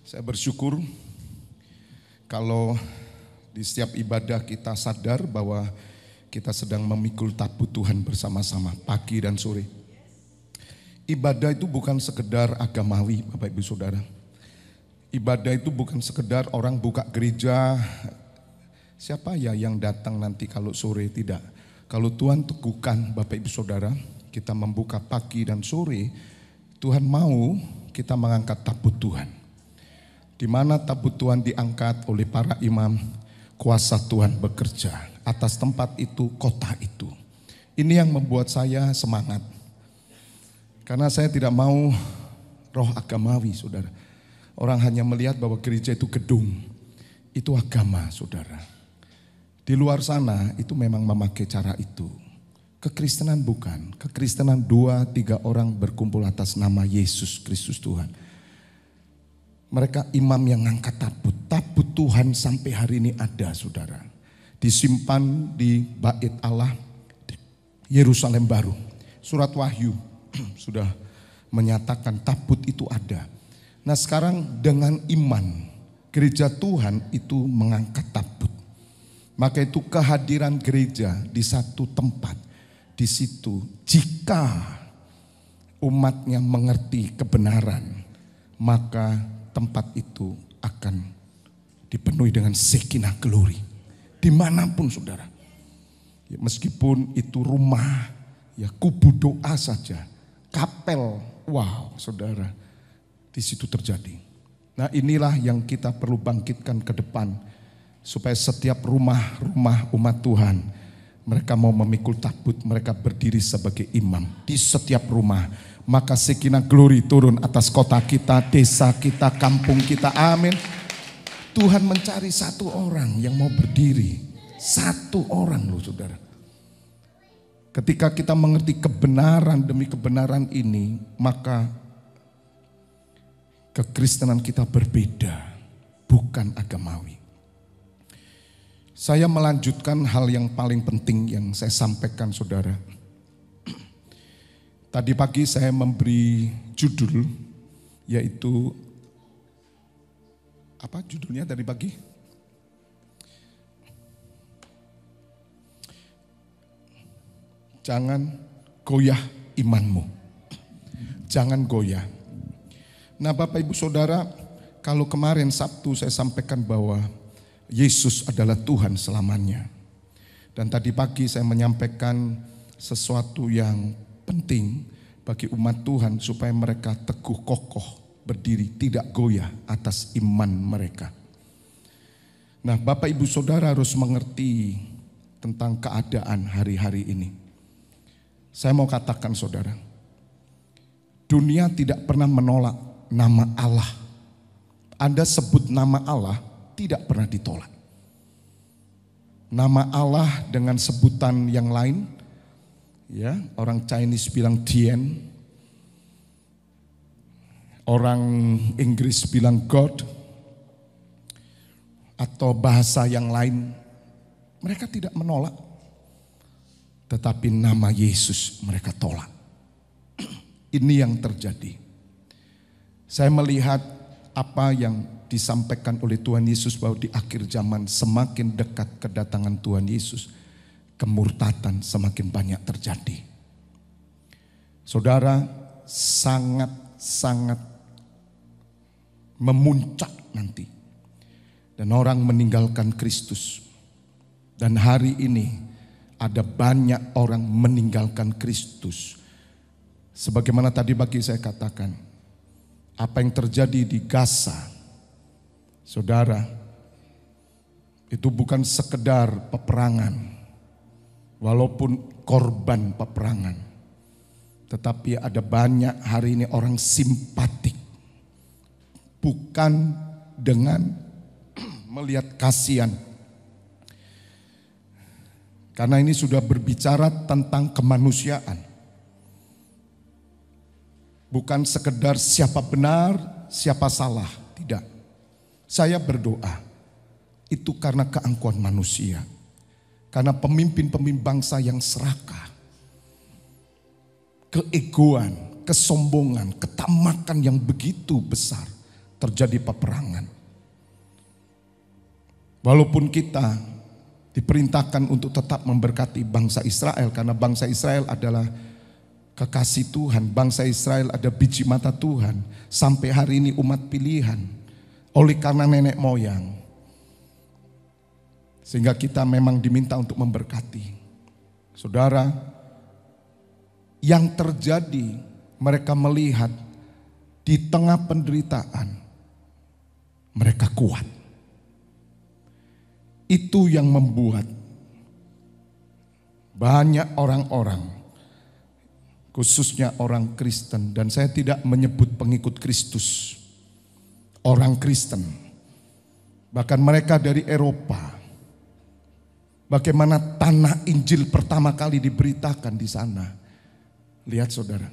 Saya bersyukur kalau di setiap ibadah kita sadar bahwa kita sedang memikul tabut Tuhan bersama-sama pagi dan sore. Ibadah itu bukan sekedar agamawi, Bapak Ibu Saudara. Ibadah itu bukan sekedar orang buka gereja, siapa ya yang datang nanti kalau sore, tidak. Kalau Tuhan teguhkan Bapak Ibu Saudara, kita membuka pagi dan sore, Tuhan mau kita mengangkat tabut Tuhan. Di mana tabut Tuhan diangkat oleh para imam, kuasa Tuhan bekerja atas tempat itu, kota itu. Ini yang membuat saya semangat. Karena saya tidak mau roh agamawi, saudara. Orang hanya melihat bahwa gereja itu gedung, itu agama, saudara. Di luar sana itu memang memakai cara itu. Kekristenan bukan. Kekristenan 2-3 orang berkumpul atas nama Yesus Kristus Tuhan. Mereka imam yang ngangkat tabut. Tabut Tuhan sampai hari ini ada, saudara. Disimpan di Bait Allah, Yerusalem baru. Surat Wahyu sudah menyatakan tabut itu ada. Nah sekarang dengan iman, gereja Tuhan itu mengangkat tabut. Maka itu kehadiran gereja di satu tempat. Di situ jika umatnya mengerti kebenaran, maka tempat itu akan dipenuhi dengan Shekinah glory. Dimanapun saudara. Ya, meskipun itu rumah, ya kubu doa saja, kapel, wow saudara, di situ terjadi. Nah inilah yang kita perlu bangkitkan ke depan, supaya setiap rumah-rumah umat Tuhan, mereka mau memikul tabut, mereka berdiri sebagai imam di setiap rumah. Maka Shekinah glory turun atas kota kita, desa kita, kampung kita, amin. Tuhan mencari satu orang yang mau berdiri, satu orang loh saudara. Ketika kita mengerti kebenaran demi kebenaran ini, maka kekristenan kita berbeda, bukan agamawi. Saya melanjutkan hal yang paling penting yang saya sampaikan saudara. Tadi pagi saya memberi judul, yaitu apa judulnya tadi pagi? Jangan goyah imanmu. Jangan goyah. Nah Bapak Ibu Saudara, kalau kemarin Sabtu saya sampaikan bahwa Yesus adalah Tuhan selamanya. Dan tadi pagi saya menyampaikan sesuatu yang penting bagi umat Tuhan supaya mereka teguh kokoh berdiri, tidak goyah atas iman mereka. Nah Bapak Ibu Saudara harus mengerti tentang keadaan hari-hari ini. Saya mau katakan saudara, dunia tidak pernah menolak nama Allah. Anda sebut nama Allah, tidak pernah ditolak. Nama Allah dengan sebutan yang lain, ya, orang Chinese bilang Tien, orang Inggris bilang God, atau bahasa yang lain, mereka tidak menolak. Tetapi nama Yesus mereka tolak. Ini yang terjadi. Saya melihat apa yang disampaikan oleh Tuhan Yesus bahwa di akhir zaman semakin dekat kedatangan Tuhan Yesus, kemurtatan semakin banyak terjadi. Saudara, sangat-sangat memuncak nanti. Dan orang meninggalkan Kristus. Dan hari ini ada banyak orang meninggalkan Kristus. Sebagaimana tadi pagi saya katakan, apa yang terjadi di Gaza, saudara, itu bukan sekedar peperangan, walaupun korban peperangan, tetapi ada banyak hari ini orang simpatik, bukan dengan melihat kasihan. Karena ini sudah berbicara tentang kemanusiaan. Bukan sekedar siapa benar, siapa salah, tidak. Saya berdoa, itu karena keangkuhan manusia. Karena pemimpin-pemimpin bangsa yang serakah. Keegoan, kesombongan, ketamakan yang begitu besar. terjadi peperangan. Walaupun kita diperintahkan untuk tetap memberkati bangsa Israel, karena bangsa Israel adalah kekasih Tuhan, bangsa Israel ada biji mata Tuhan, sampai hari ini umat pilihan oleh karena nenek moyang. Sehingga kita memang diminta untuk memberkati. Saudara, yang terjadi mereka melihat di tengah penderitaan mereka kuat. Itu yang membuat banyak orang-orang, khususnya orang Kristen, dan saya tidak menyebut pengikut Kristus, orang Kristen, bahkan mereka dari Eropa, bagaimana tanah Injil pertama kali diberitakan di sana. Lihat saudara,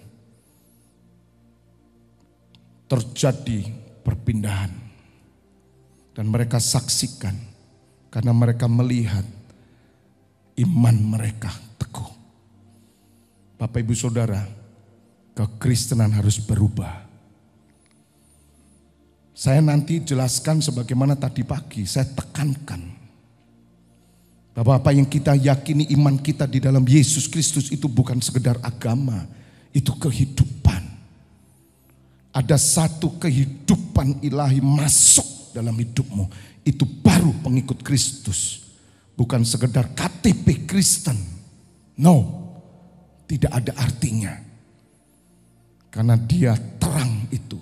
terjadi perpindahan dan mereka saksikan. Karena mereka melihat iman mereka teguh. Bapak ibu saudara, kekristenan harus berubah. Saya nanti jelaskan sebagaimana tadi pagi saya tekankan. Bahwa apa yang kita yakini, iman kita di dalam Yesus Kristus itu bukan sekedar agama. Itu kehidupan. Ada satu kehidupan ilahi masuk dalam hidupmu. Itu baru pengikut Kristus. Bukan sekedar KTP Kristen. No, tidak ada artinya. Karena dia terang itu.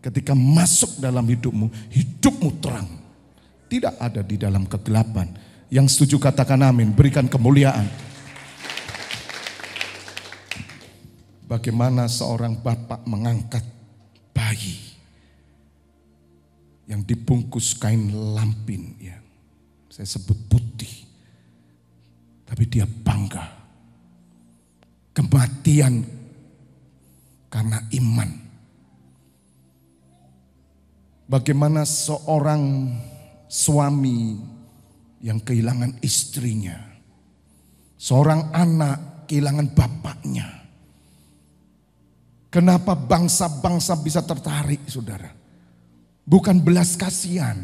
Ketika masuk dalam hidupmu, hidupmu terang. Tidak ada di dalam kegelapan. Yang setuju katakan amin, berikan kemuliaan. Bagaimana seorang bapak mengangkat bayi yang dibungkus kain lampin, ya, saya sebut putih, tapi dia bangga. Kematian karena iman. Bagaimana seorang suami yang kehilangan istrinya, seorang anak kehilangan bapaknya. Kenapa bangsa-bangsa bisa tertarik, saudara? Bukan belas kasihan.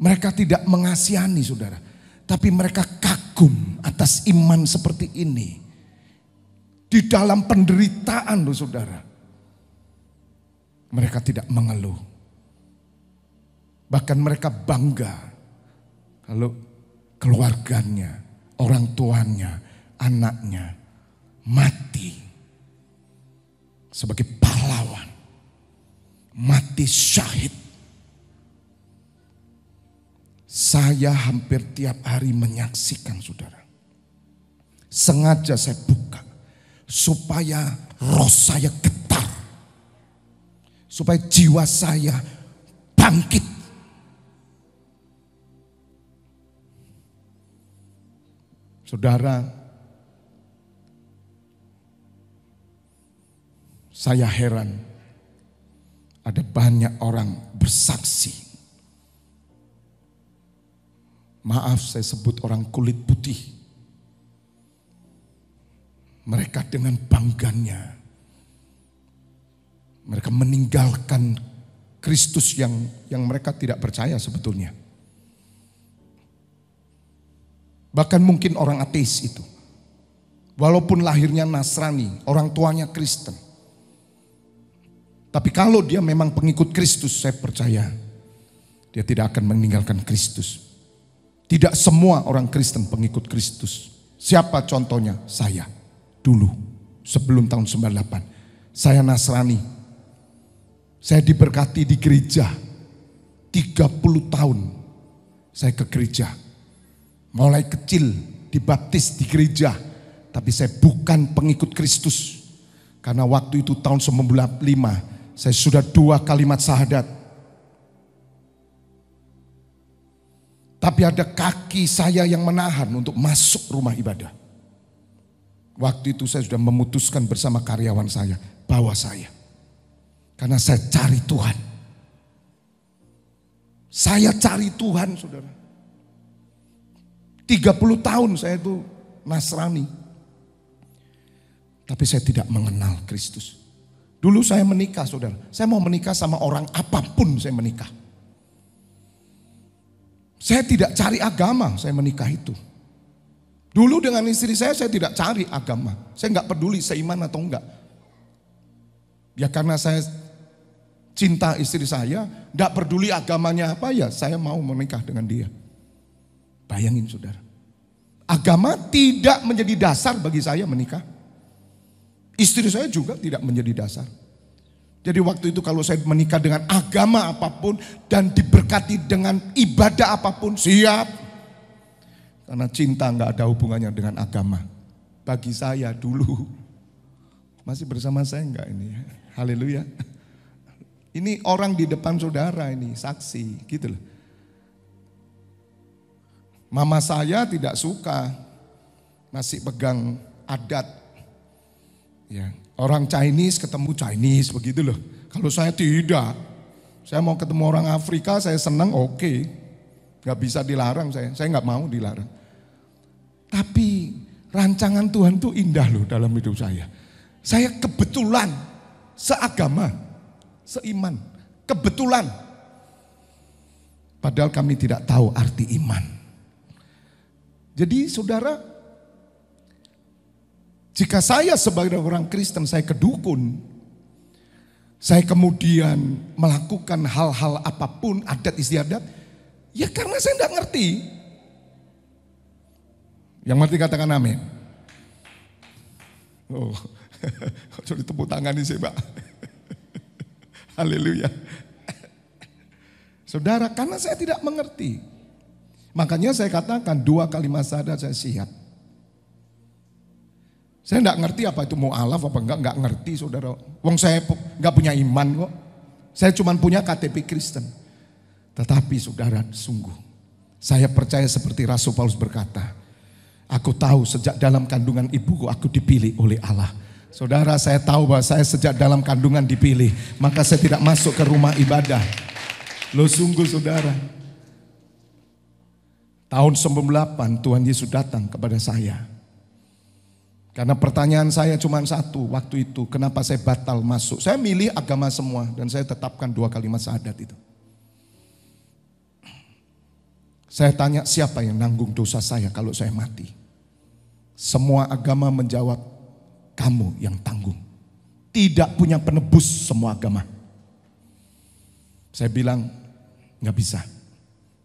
Mereka tidak mengasihani, saudara. Tapi mereka kagum atas iman seperti ini. Di dalam penderitaan, loh saudara. Mereka tidak mengeluh. Bahkan mereka bangga kalau keluarganya, orang tuanya, anaknya mati sebagai pahlawan, mati syahid. Saya hampir tiap hari menyaksikan, saudara. Sengaja saya buka supaya roh saya getar, supaya jiwa saya bangkit. Saudara, saya heran ada banyak orang bersaksi. Maaf, saya sebut orang kulit putih. Mereka dengan bangganya, mereka meninggalkan Kristus yang mereka tidak percaya sebetulnya. Bahkan mungkin orang ateis itu, walaupun lahirnya Nasrani, orang tuanya Kristen. Tapi kalau dia memang pengikut Kristus, saya percaya dia tidak akan meninggalkan Kristus. Tidak semua orang Kristen pengikut Kristus. Siapa contohnya? Saya. Dulu, sebelum tahun 98. Saya Nasrani. Saya diberkati di gereja. 30 tahun saya ke gereja. Mulai kecil dibaptis di gereja. Tapi saya bukan pengikut Kristus. Karena waktu itu tahun 95. Saya sudah 2 kalimat syahadat. Tapi ada kaki saya yang menahan untuk masuk rumah ibadah. Waktu itu saya sudah memutuskan bersama karyawan saya, bawa saya. Karena saya cari Tuhan. Saya cari Tuhan, saudara. 30 tahun saya itu Nasrani. Tapi saya tidak mengenal Kristus. Dulu saya menikah saudara, saya mau menikah sama orang apapun saya menikah. Saya tidak cari agama, saya menikah itu. Dulu dengan istri saya tidak cari agama. Saya nggak peduli seiman atau enggak. Ya karena saya cinta istri saya, nggak peduli agamanya apa ya, saya mau menikah dengan dia. Bayangin saudara, agama tidak menjadi dasar bagi saya menikah. Istri saya juga tidak menjadi dasar. Jadi waktu itu kalau saya menikah dengan agama apapun dan diberkati dengan ibadah apapun, siap. Karena cinta nggak ada hubungannya dengan agama. Bagi saya dulu, masih bersama saya enggak ini? Haleluya. Ini orang di depan saudara ini saksi, gitu loh. Mama saya tidak suka masih pegang adat. Ya, orang Chinese ketemu Chinese begitu loh. Kalau saya tidak, saya mau ketemu orang Afrika, saya senang, oke. Gak bisa dilarang saya gak mau dilarang. Tapi rancangan Tuhan tuh indah loh dalam hidup saya. Saya kebetulan seagama, seiman, kebetulan. Padahal kami tidak tahu arti iman. Jadi saudara, jika saya sebagai orang Kristen, saya kedukun, saya kemudian melakukan hal-hal apapun, adat istiadat, ya karena saya tidak ngerti. Yang ngerti katakan amin. Oh, jadi tepuk tangan nih sih Pak. Haleluya. Saudara, karena saya tidak mengerti. Makanya saya katakan 2 kalimat syahadat saya siap. Saya enggak ngerti apa itu mu'alaf apa enggak ngerti saudara. Wong saya enggak punya iman kok. Saya cuma punya KTP Kristen. Tetapi saudara, sungguh saya percaya seperti Rasul Paulus berkata, aku tahu sejak dalam kandungan ibuku aku dipilih oleh Allah. Saudara, saya tahu bahwa saya sejak dalam kandungan dipilih, maka saya tidak masuk ke rumah ibadah. Loh sungguh saudara, tahun 98 Tuhan Yesus datang kepada saya. Karena pertanyaan saya cuma satu waktu itu, kenapa saya batal masuk? Saya milih agama semua dan saya tetapkan 2 kalimat syahadat itu. Saya tanya siapa yang nanggung dosa saya kalau saya mati? Semua agama menjawab, kamu yang tanggung. Tidak punya penebus semua agama. Saya bilang, gak bisa.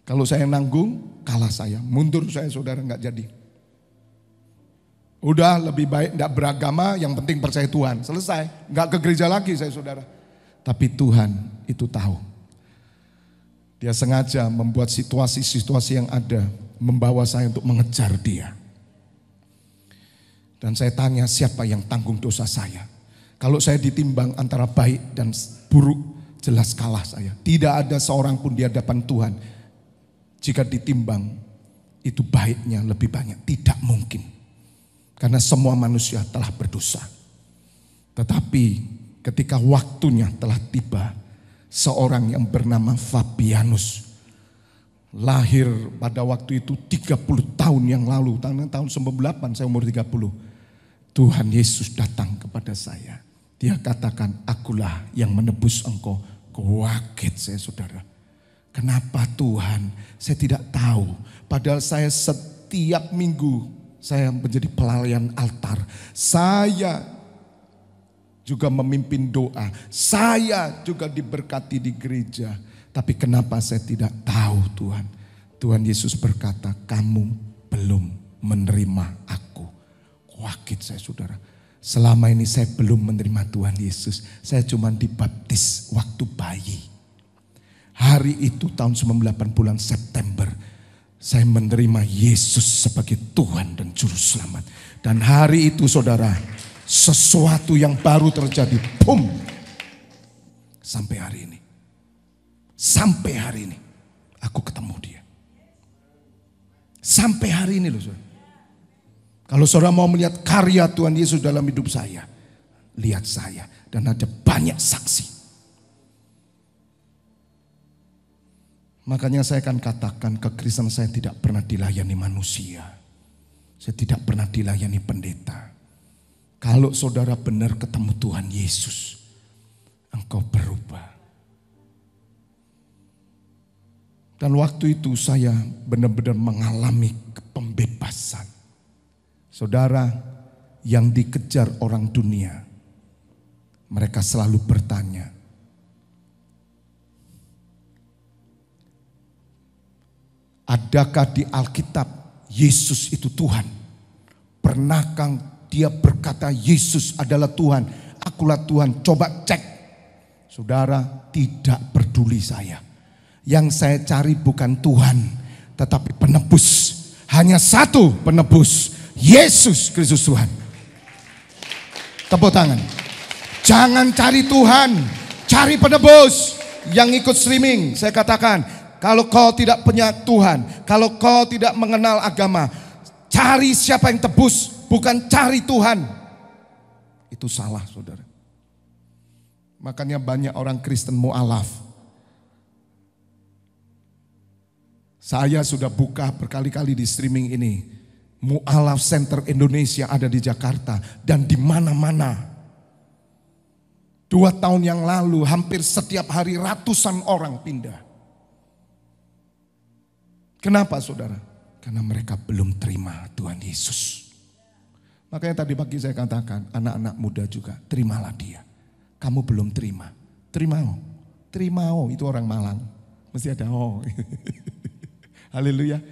Kalau saya nanggung, kalah saya. Mundur saya saudara, gak jadi. Udah lebih baik gak beragama, yang penting percaya Tuhan. Selesai, gak ke gereja lagi saya saudara. Tapi Tuhan itu tahu. Dia sengaja membuat situasi-situasi yang ada membawa saya untuk mengejar dia. Dan saya tanya siapa yang tanggung dosa saya. Kalau saya ditimbang antara baik dan buruk, jelas kalah saya. Tidak ada seorang pun di hadapan Tuhan. Jika ditimbang itu baiknya lebih banyak. Tidak mungkin. Karena semua manusia telah berdosa. Tetapi ketika waktunya telah tiba, seorang yang bernama Fabianus lahir pada waktu itu 30 tahun yang lalu, tahun 98 saya umur 30. Tuhan Yesus datang kepada saya. Dia katakan, akulah yang menebus engkau. Kaget saya saudara. Kenapa Tuhan? Saya tidak tahu. Padahal saya setiap minggu saya menjadi pelayan altar. Saya juga memimpin doa. Saya juga diberkati di gereja. Tapi kenapa saya tidak tahu Tuhan? Tuhan Yesus berkata, kamu belum menerima aku. Kaget saya saudara. Selama ini saya belum menerima Tuhan Yesus. Saya cuma dibaptis waktu bayi. Hari itu tahun 98 bulan September. Saya menerima Yesus sebagai Tuhan dan Juru Selamat. Dan hari itu saudara, sesuatu yang baru terjadi. Boom. Sampai hari ini. Sampai hari ini. Aku ketemu dia. Sampai hari ini loh saudara. Kalau saudara mau melihat karya Tuhan Yesus dalam hidup saya, lihat saya. Dan ada banyak saksi. Makanya saya akan katakan kekristenan saya tidak pernah dilayani manusia. Saya tidak pernah dilayani pendeta. Kalau saudara benar ketemu Tuhan Yesus, engkau berubah. Dan waktu itu saya benar-benar mengalami pembebasan. Saudara, yang dikejar orang dunia, mereka selalu bertanya, adakah di Alkitab Yesus itu Tuhan? Pernahkah dia berkata Yesus adalah Tuhan? Akulah Tuhan. Coba cek. Saudara, tidak peduli saya. Yang saya cari bukan Tuhan, tetapi penebus. Hanya satu penebus, Yesus Kristus Tuhan. Tepuk tangan. Jangan cari Tuhan, cari penebus. Yang ikut streaming, saya katakan, kalau kau tidak punya Tuhan, kalau kau tidak mengenal agama, cari siapa yang tebus, bukan cari Tuhan. Itu salah, saudara. Makanya banyak orang Kristen mu'alaf. Saya sudah buka berkali-kali di streaming ini. Mu'alaf Center Indonesia ada di Jakarta dan di mana-mana. 2 tahun yang lalu hampir setiap hari ratusan orang pindah. Kenapa saudara? Karena mereka belum terima Tuhan Yesus. Makanya tadi pagi saya katakan, anak-anak muda juga, terimalah dia. Kamu belum terima, terima. Terima, itu orang Malang. Mesti ada Haleluya.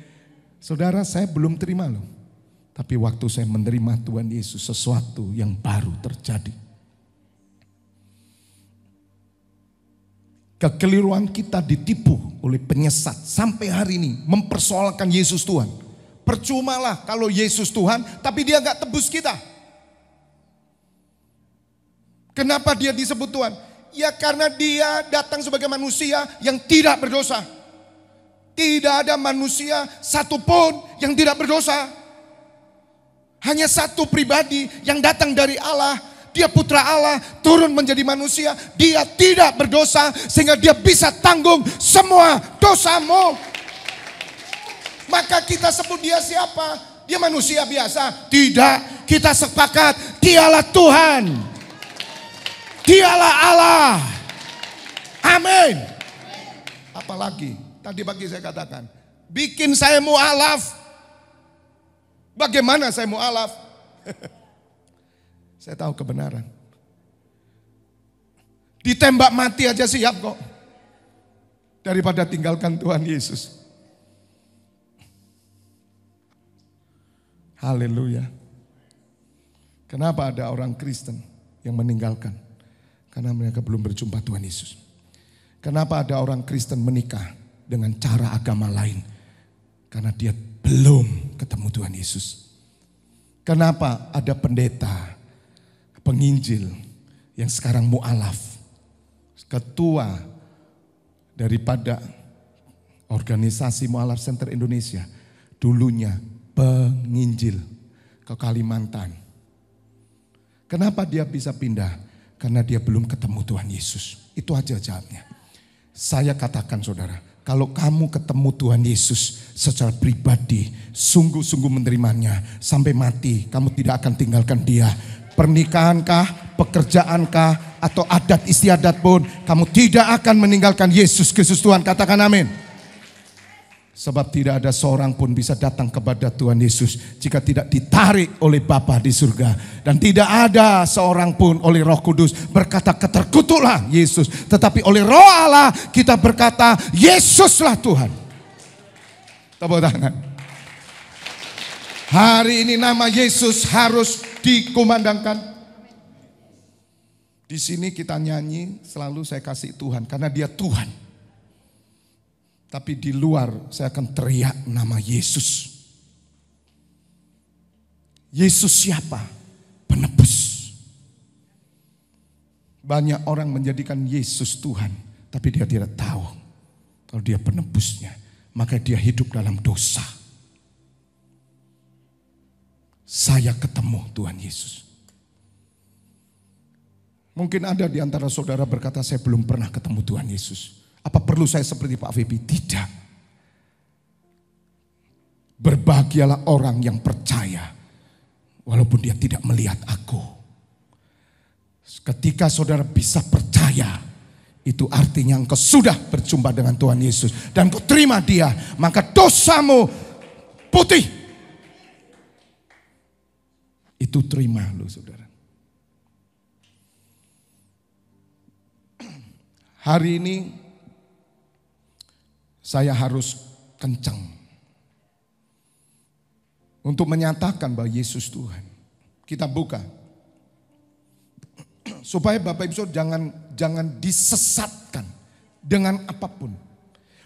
Saudara, saya belum terima loh. Tapi waktu saya menerima Tuhan Yesus, sesuatu yang baru terjadi. Kekeliruan kita ditipu oleh penyesat sampai hari ini, mempersoalkan Yesus Tuhan. Percumalah kalau Yesus Tuhan, tapi dia gak tebus kita. Kenapa dia disebut Tuhan? Ya karena dia datang sebagai manusia yang tidak berdosa. Tidak ada manusia satupun yang tidak berdosa. Hanya satu pribadi yang datang dari Allah. Dia putra Allah, turun menjadi manusia. Dia tidak berdosa sehingga dia bisa tanggung semua dosamu. Maka kita sebut dia siapa? Dia manusia biasa? Tidak, kita sepakat dialah Tuhan. Dialah Allah. Amin. Apalagi tadi pagi saya katakan, bikin saya mu'alaf. Bagaimana saya mu'alaf? Saya tahu kebenaran. Ditembak mati aja siap kok. Daripada tinggalkan Tuhan Yesus. Haleluya. Kenapa ada orang Kristen yang meninggalkan? Karena mereka belum berjumpa Tuhan Yesus. Kenapa ada orang Kristen menikah dengan cara agama lain? Karena dia belum ketemu Tuhan Yesus. Kenapa ada pendeta, penginjil yang sekarang mu'alaf, ketua daripada organisasi Mu'alaf Center Indonesia, dulunya penginjil ke Kalimantan. Kenapa dia bisa pindah? Karena dia belum ketemu Tuhan Yesus. Itu aja jawabnya. Saya katakan saudara, kalau kamu ketemu Tuhan Yesus secara pribadi, sungguh-sungguh menerimanya sampai mati, kamu tidak akan tinggalkan dia. Pernikahankah, pekerjaankah, atau adat istiadat pun, kamu tidak akan meninggalkan Yesus Kristus Tuhan. Katakan amin. Sebab tidak ada seorang pun bisa datang kepada Tuhan Yesus jika tidak ditarik oleh Bapa di surga. Dan tidak ada seorang pun oleh Roh Kudus berkata keterkutuklah Yesus. Tetapi oleh Roh Allah kita berkata Yesuslah Tuhan. Tepuk tangan. Hari ini nama Yesus harus dikumandangkan. Di sini kita nyanyi selalu saya kasih Tuhan karena dia Tuhan. Tapi di luar saya akan teriak nama Yesus. Yesus siapa? Penebus. Banyak orang menjadikan Yesus Tuhan, tapi dia tidak tahu kalau dia penebusnya. Maka dia hidup dalam dosa. Saya ketemu Tuhan Yesus. Mungkin ada di antara saudara berkata, saya belum pernah ketemu Tuhan Yesus. Apa perlu saya seperti Pak Febi? Tidak. Berbahagialah orang yang percaya walaupun dia tidak melihat aku. Ketika saudara bisa percaya, itu artinya engkau sudah berjumpa dengan Tuhan Yesus dan kau terima Dia, maka dosamu putih. Itu terima lu saudara. Hari ini saya harus kencang untuk menyatakan bahwa Yesus Tuhan. Kita buka supaya Bapak Ibu jangan disesatkan dengan apapun.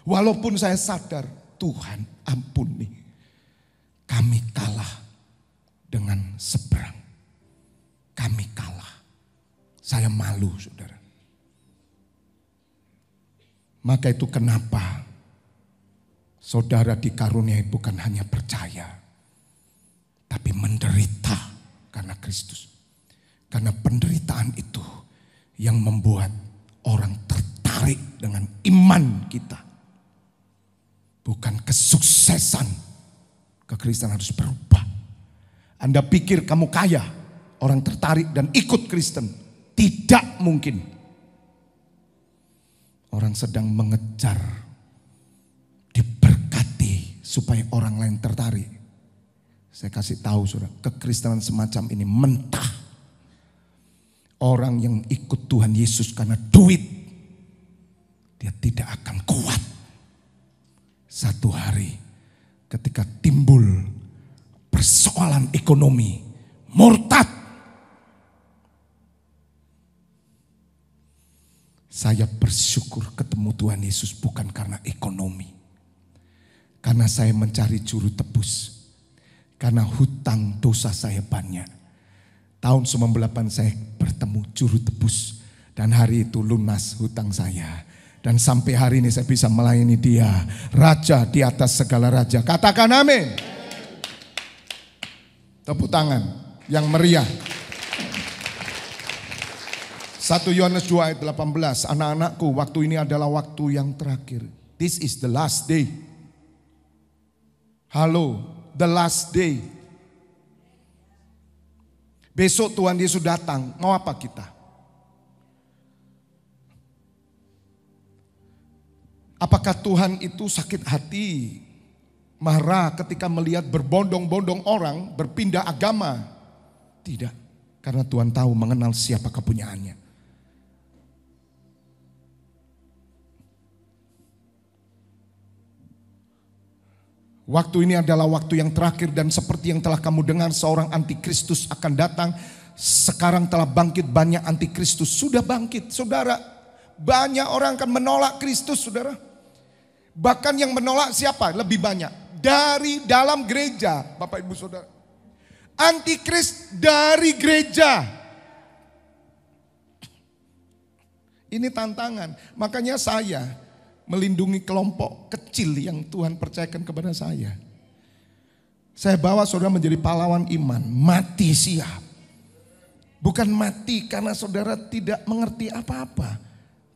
Walaupun saya sadar, Tuhan ampuni, kami kalah dengan seberang. Kami kalah. Saya malu saudara. Maka itu kenapa saudara dikaruniai bukan hanya percaya, tapi menderita karena Kristus. Karena penderitaan itu yang membuat orang tertarik dengan iman kita. Bukan kesuksesan. Kekristenan harus berubah. Anda pikir kamu kaya, orang tertarik dan ikut Kristen. Tidak mungkin. Orang sedang mengejar, diberkati supaya orang lain tertarik. Saya kasih tahu saudara, kekristenan semacam ini mentah. Orang yang ikut Tuhan Yesus karena duit, dia tidak akan kuat. Satu hari ketika timbul persoalan ekonomi, murtad. Saya bersyukur ketemu Tuhan Yesus bukan karena ekonomi. Karena saya mencari juru tebus. Karena hutang dosa saya banyak. Tahun 98 saya bertemu juru tebus. Dan hari itu lunas hutang saya. Dan sampai hari ini saya bisa melayani Dia. Raja di atas segala raja. Katakan amin. Tepuk tangan yang meriah. 1 Yohanes 2 ayat 18. Anak-anakku, waktu ini adalah waktu yang terakhir. This is the last day. Halo, the last day. Besok Tuhan Yesus datang, mau apa kita? Apakah Tuhan itu sakit hati, marah ketika melihat berbondong-bondong orang berpindah agama? Tidak, karena Tuhan tahu mengenal siapa kepunyaannya. Waktu ini adalah waktu yang terakhir dan seperti yang telah kamu dengar seorang antikristus akan datang. Sekarang telah bangkit banyak antikristus. Sudah bangkit saudara. Banyak orang akan menolak Kristus saudara. Bahkan yang menolak siapa? Lebih banyak. Dari dalam gereja Bapak Ibu Saudara. Antikris dari gereja. Ini tantangan. Makanya saya melindungi kelompok kecil yang Tuhan percayakan kepada saya. Saya bawa saudara menjadi pahlawan iman. Mati siap. Bukan mati karena saudara tidak mengerti apa-apa.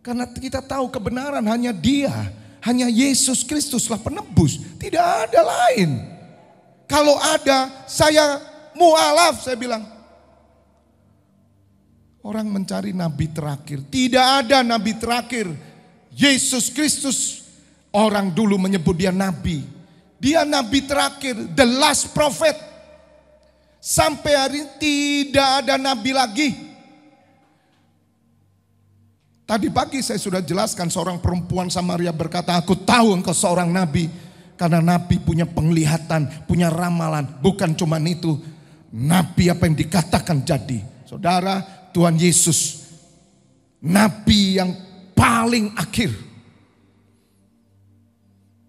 Karena kita tahu kebenaran hanya Dia. Hanya Yesus Kristuslah penebus. Tidak ada lain. Kalau ada saya mualaf saya bilang. Orang mencari nabi terakhir. Tidak ada nabi terakhir. Yesus Kristus, orang dulu menyebut Dia nabi. Dia nabi terakhir, the last prophet. Sampai hari ini tidak ada nabi lagi. Tadi pagi saya sudah jelaskan seorang perempuan Samaria berkata, aku tahu engkau seorang nabi. Karena nabi punya penglihatan, punya ramalan. Bukan cuma itu, nabi apa yang dikatakan jadi. Saudara, Tuhan Yesus, nabi yang paling akhir.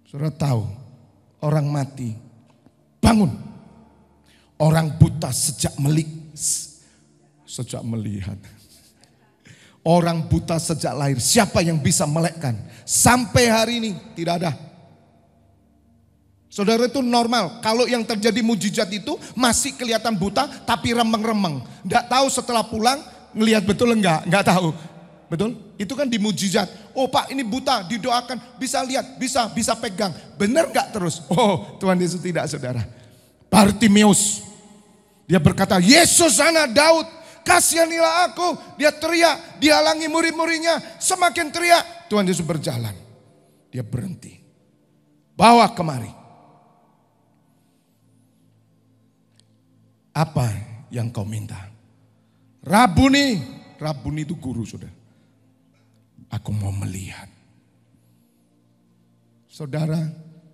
Saudara tahu, orang mati bangun. Orang buta sejak melihat. Orang buta sejak lahir. Siapa yang bisa melekkan? Sampai hari ini tidak ada. Saudara itu normal. Kalau yang terjadi mujizat itu masih kelihatan buta tapi remeng-remeng. Enggak tahu setelah pulang ngelihat betul enggak tahu. Betul? Itu kan di mujizat. Oh Pak ini buta, didoakan, bisa lihat, bisa pegang. Benar gak terus? Oh Tuhan Yesus tidak saudara. Bartimeus, dia berkata, Yesus anak Daud, kasihanilah aku. Dia teriak, dihalangi murid-muridnya. Semakin teriak, Tuhan Yesus berjalan. Dia berhenti. Bawa kemari. Apa yang kau minta? Rabuni. Rabuni itu guru, sudah. Aku mau melihat. Saudara,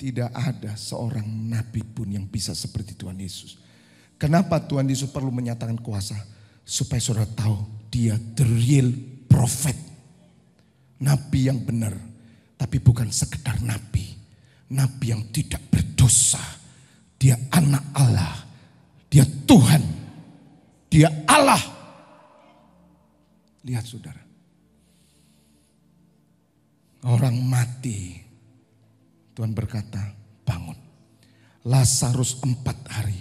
tidak ada seorang nabi pun yang bisa seperti Tuhan Yesus. Kenapa Tuhan Yesus perlu menyatakan kuasa? Supaya saudara tahu dia the real prophet. Nabi yang benar. Tapi bukan sekedar nabi. Nabi yang tidak berdosa. Dia anak Allah. Dia Tuhan. Dia Allah. Lihat saudara. Orang mati. Tuhan berkata, bangun. Lazarus 4 hari.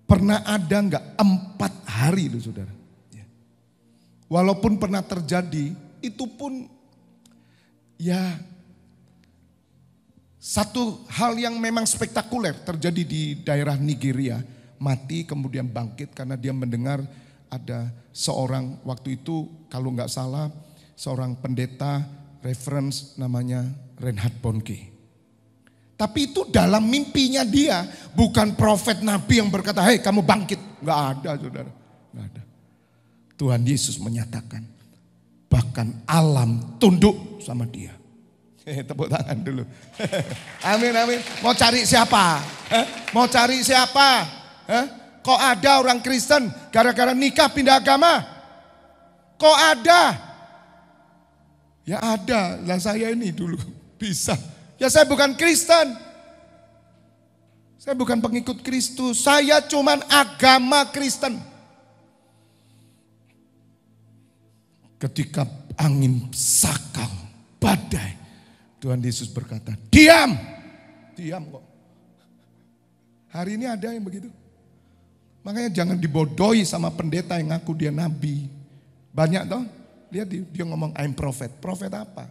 Pernah ada enggak 4 hari itu saudara? Walaupun pernah terjadi, itu pun ya satu hal yang memang spektakuler terjadi di daerah Nigeria. Mati kemudian bangkit karena dia mendengar ada seorang waktu itu kalau enggak salah seorang pendeta reference namanya Reinhard Bonnke. Tapi itu dalam mimpinya dia, bukan profet nabi yang berkata, "Hei, kamu bangkit." Enggak ada, saudara. Enggak ada. Tuhan Yesus menyatakan, bahkan alam tunduk sama dia. Tepuk tangan dulu. Amin, amin. Mau cari siapa? Mau cari siapa? Kok ada orang Kristen gara-gara nikah pindah agama? Kok ada? Ya ada, lah saya ini dulu bisa. Ya saya bukan Kristen. Saya bukan pengikut Kristus. Saya cuman agama Kristen. Ketika angin sakal, badai, Tuhan Yesus berkata, diam. Diam kok. Hari ini ada yang begitu. Makanya jangan dibodohi sama pendeta yang ngaku dia nabi. Banyak toh. Lihat dia ngomong I'm prophet. Prophet apa?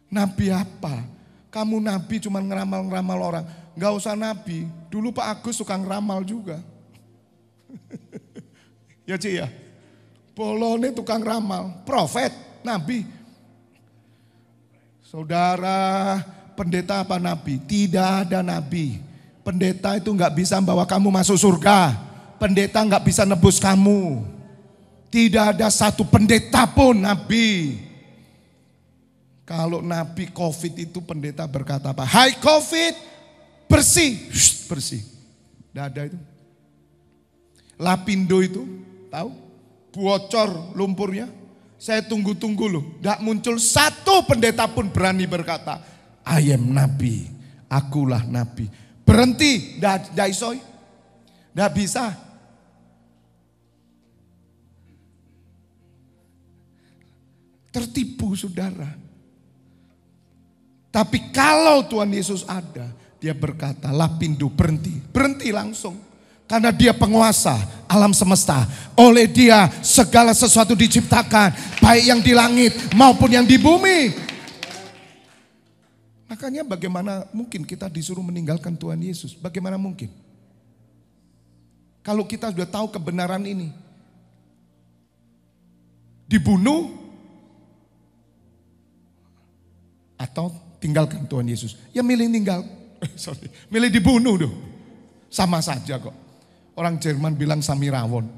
Nabi apa? Kamu nabi cuma ngeramal-ngeramal orang. Gak usah nabi. Dulu Pak Agus suka ngeramal juga. Ya Ci ya. Bolone tukang ramal. Prophet, nabi. Saudara, pendeta apa nabi? Tidak ada nabi. Pendeta itu gak bisa bawa kamu masuk surga. Pendeta gak bisa nebus kamu. Tidak ada satu pendeta pun nabi. Kalau nabi COVID itu pendeta berkata apa? Hai COVID, bersih. Bersih. Tidak ada itu. Lapindo itu, tahu? Bocor lumpurnya. Saya tunggu-tunggu loh. Tidak muncul satu pendeta pun berani berkata, I am nabi, akulah nabi. Berhenti, tidak isoy. Tidak bisa. Tertipu saudara. Tapi kalau Tuhan Yesus ada, dia berkata, Lapindo berhenti. Berhenti langsung. Karena dia penguasa alam semesta. Oleh dia segala sesuatu diciptakan. Baik yang di langit maupun yang di bumi. Makanya bagaimana mungkin kita disuruh meninggalkan Tuhan Yesus? Bagaimana mungkin? Kalau kita sudah tahu kebenaran ini. Dibunuh. Atau tinggalkan Tuhan Yesus. Ya milih tinggal. Milih dibunuh dong. Sama saja kok. Orang Jerman bilang Samirawon.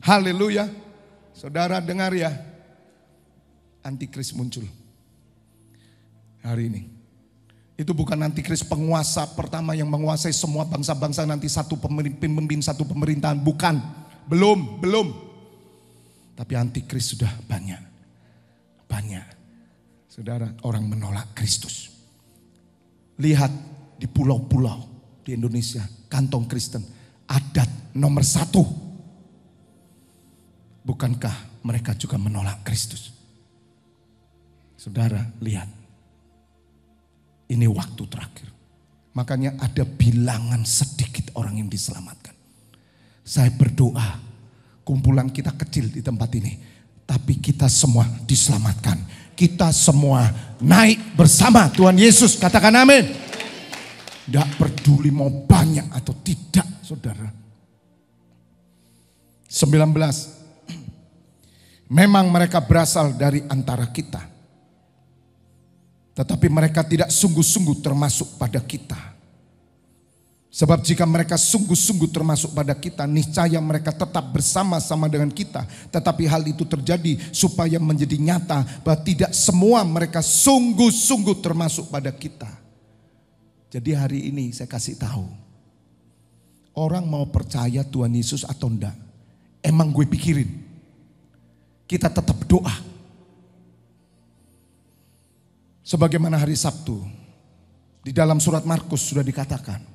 Haleluya. Saudara dengar ya. Antikris muncul. Hari ini. Itu bukan antikris penguasa pertama yang menguasai semua bangsa-bangsa nanti satu pemimpin satu pemerintahan. Bukan. Belum. Tapi antikris sudah banyak. Banyak. Saudara, orang menolak Kristus. Lihat di pulau-pulau di Indonesia, kantong Kristen, adat nomor 1. Bukankah mereka juga menolak Kristus? Saudara, lihat. Ini waktu terakhir. Makanya ada bilangan sedikit orang yang diselamatkan. Saya berdoa, kumpulan kita kecil di tempat ini, tapi kita semua diselamatkan. Kita semua naik bersama Tuhan Yesus. Katakan amin. Tidak peduli mau banyak atau tidak. saudara. 19. Memang mereka berasal dari antara kita, tetapi mereka tidak sungguh-sungguh termasuk pada kita. Sebab jika mereka sungguh-sungguh termasuk pada kita, niscaya mereka tetap bersama-sama dengan kita. Tetapi hal itu terjadi supaya menjadi nyata bahwa tidak semua mereka sungguh-sungguh termasuk pada kita. Jadi hari ini saya kasih tahu, orang mau percaya Tuhan Yesus atau enggak, emang gue pikirin. Kita tetap doa. Sebagaimana hari Sabtu, di dalam surat Markus sudah dikatakan,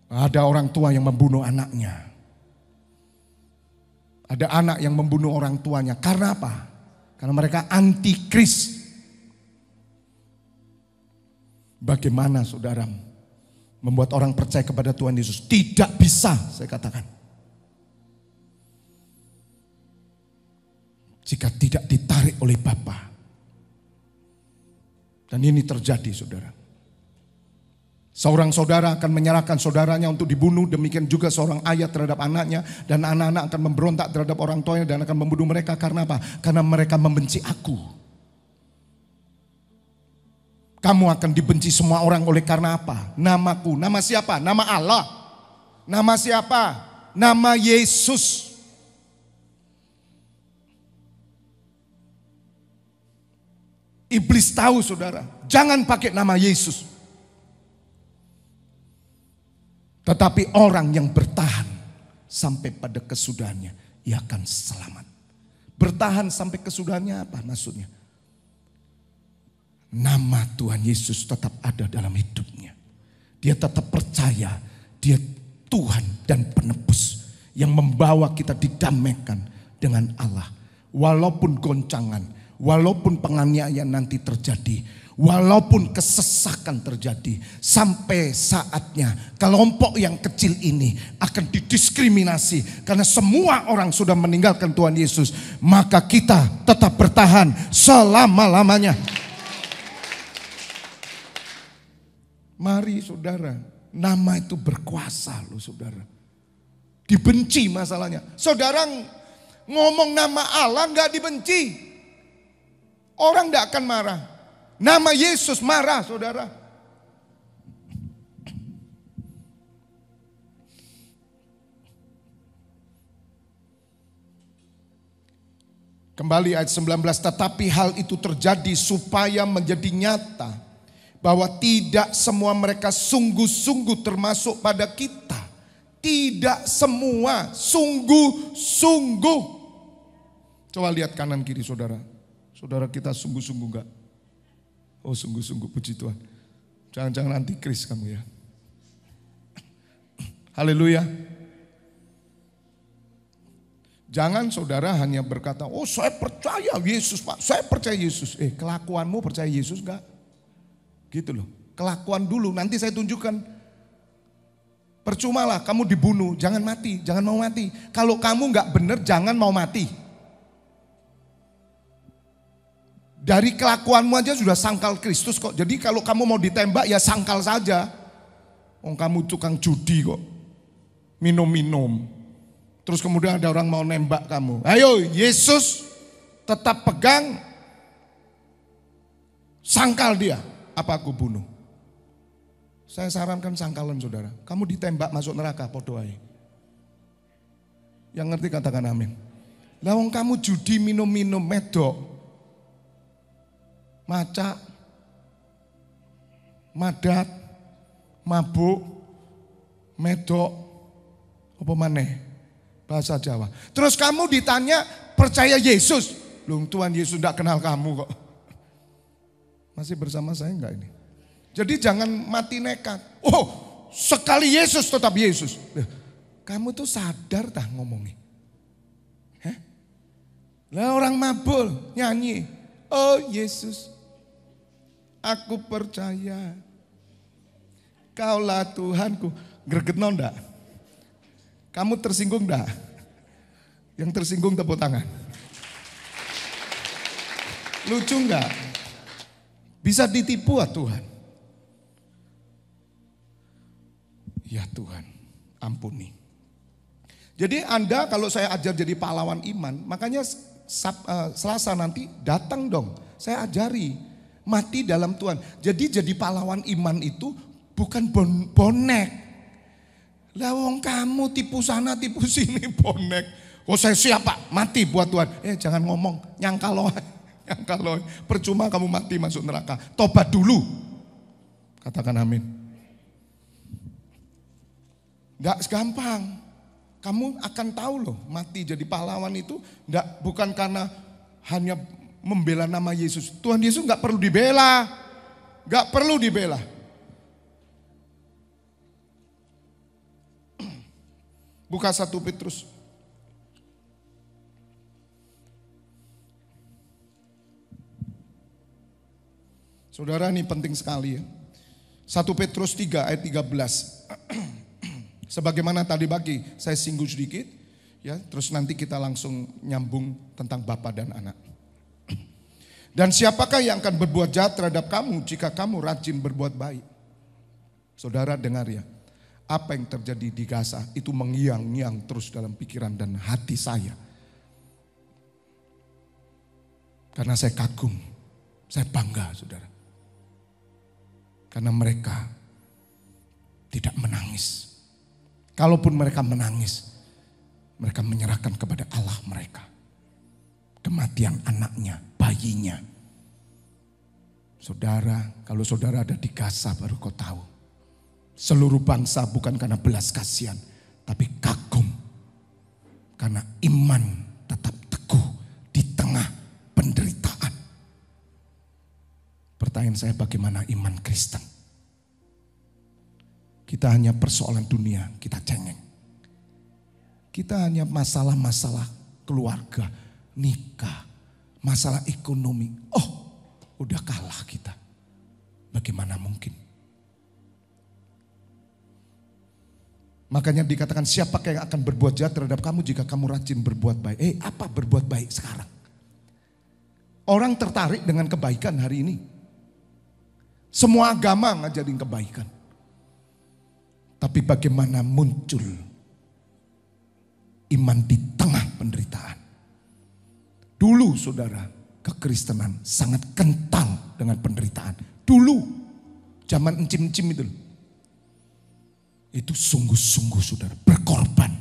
ada orang tua yang membunuh anaknya. Ada anak yang membunuh orang tuanya. Karena apa? Karena mereka antikris. Bagaimana saudara membuat orang percaya kepada Tuhan Yesus? Tidak bisa, saya katakan. Jika tidak ditarik oleh Bapa. Dan ini terjadi saudara. Seorang saudara akan menyerahkan saudaranya untuk dibunuh. Demikian juga seorang ayah terhadap anaknya. Dan anak-anak akan memberontak terhadap orang tuanya dan akan membunuh mereka. Karena apa? Karena mereka membenci aku. Kamu akan dibenci semua orang oleh karena apa? Namaku. Nama siapa? Nama Allah. Nama siapa? Nama Yesus. Iblis tahu saudara, jangan pakai nama Yesus. Tetapi orang yang bertahan sampai pada kesudahannya, ia akan selamat. Bertahan sampai kesudahannya apa maksudnya? Nama Tuhan Yesus tetap ada dalam hidupnya. Dia tetap percaya dia Tuhan dan penebus yang membawa kita didamaikan dengan Allah. Walaupun goncangan, walaupun penganiayaan nanti terjadi, walaupun kesesakan terjadi, sampai saatnya kelompok yang kecil ini akan didiskriminasi karena semua orang sudah meninggalkan Tuhan Yesus, maka kita tetap bertahan selama-lamanya. Mari saudara, nama itu berkuasa loh saudara. Dibenci masalahnya. Saudara ngomong nama Allah gak dibenci. Orang tidak akan marah. Nama Yesus marah saudara. Kembali ayat 19. Tetapi hal itu terjadi supaya menjadi nyata bahwa tidak semua mereka sungguh-sungguh termasuk pada kita. Tidak semua sungguh-sungguh. Coba lihat kanan kiri saudara. Saudara kita sungguh-sungguh enggak? Oh sungguh-sungguh, puji Tuhan. Jangan-jangan antikris kamu ya. Haleluya. Jangan saudara hanya berkata, oh saya percaya Yesus Pak, saya percaya Yesus. Kelakuanmu percaya Yesus enggak? Gitu loh. Kelakuan dulu, nanti saya tunjukkan. Percumalah kamu dibunuh, jangan mati, jangan mau mati. Kalau kamu enggak benar, jangan mau mati. Dari kelakuanmu aja sudah sangkal Kristus kok. Jadi kalau kamu mau ditembak ya sangkal saja. Oh kamu tukang judi kok. Minum-minum. Terus kemudian ada orang mau nembak kamu. Ayo Yesus tetap pegang. Sangkal dia. Apa aku bunuh? Saya sarankan sangkalan saudara. Kamu ditembak masuk neraka podo ae. Yang ngerti katakan amin. Lah wong kamu judi minum-minum medok. Macak, madat, mabuk, medok, apa maneh? Bahasa Jawa. Terus kamu ditanya percaya Yesus. Loh Tuhan Yesus tidak kenal kamu kok. Masih bersama saya enggak ini? Jadi jangan mati nekat. Oh sekali Yesus tetap Yesus. Kamu tuh sadar tak ngomongnya? Lah orang mabul nyanyi. Oh Yesus. Aku percaya Kaulah Tuhanku. Gregetno ndak? Kamu tersinggung ndak? Yang tersinggung tepuk tangan. Lucu nggak? Bisa ditipu ah Tuhan. Ya Tuhan, ampuni. Jadi Anda kalau saya ajar jadi pahlawan iman, makanya Selasa nanti datang dong. Saya ajari mati dalam Tuhan. Jadi pahlawan iman itu bukan bonek. Lah wong kamu tipu sana tipu sini bonek. Oh saya siapa? Mati buat Tuhan. Jangan ngomong, nyangka loh. Percuma kamu mati masuk neraka. Tobat dulu. Katakan amin. Enggak segampang. Kamu akan tahu loh, mati jadi pahlawan itu bukan karena hanya membela nama Yesus. Tuhan Yesus enggak perlu dibela. Enggak perlu dibela. Buka 1 Petrus. Saudara, ini penting sekali ya. 1 Petrus 3 ayat 13. Sebagaimana tadi pagi saya singgung sedikit, ya, terus nanti kita langsung nyambung tentang Bapa dan Anak. Dan siapakah yang akan berbuat jahat terhadap kamu jika kamu rajin berbuat baik? Saudara dengar ya, apa yang terjadi di Gaza itu mengiang-ngiang terus dalam pikiran dan hati saya. Karena saya kagum, saya bangga saudara. Karena mereka tidak menangis. Kalaupun mereka menangis, mereka menyerahkan kepada Allah mereka. Kematian anaknya, bayinya. Saudara, kalau saudara ada di Gaza baru kau tahu. Seluruh bangsa bukan karena belas kasihan, tapi kagum. Karena iman tetap teguh di tengah penderitaan. Pertanyaan saya, bagaimana iman Kristen? Kita hanya persoalan dunia, kita cengeng. Kita hanya masalah-masalah keluarga, nikah, masalah ekonomi. Oh, udah kalah kita. Bagaimana mungkin? Makanya dikatakan siapakah yang akan berbuat jahat terhadap kamu jika kamu rajin berbuat baik. Apa berbuat baik sekarang? Orang tertarik dengan kebaikan hari ini. Semua agama ngajarin kebaikan. Tapi bagaimana muncul iman di tengah penderitaan. Dulu saudara, kekristenan sangat kental dengan penderitaan. Dulu, zaman encim-encim itu. Itu sungguh-sungguh saudara, berkorban.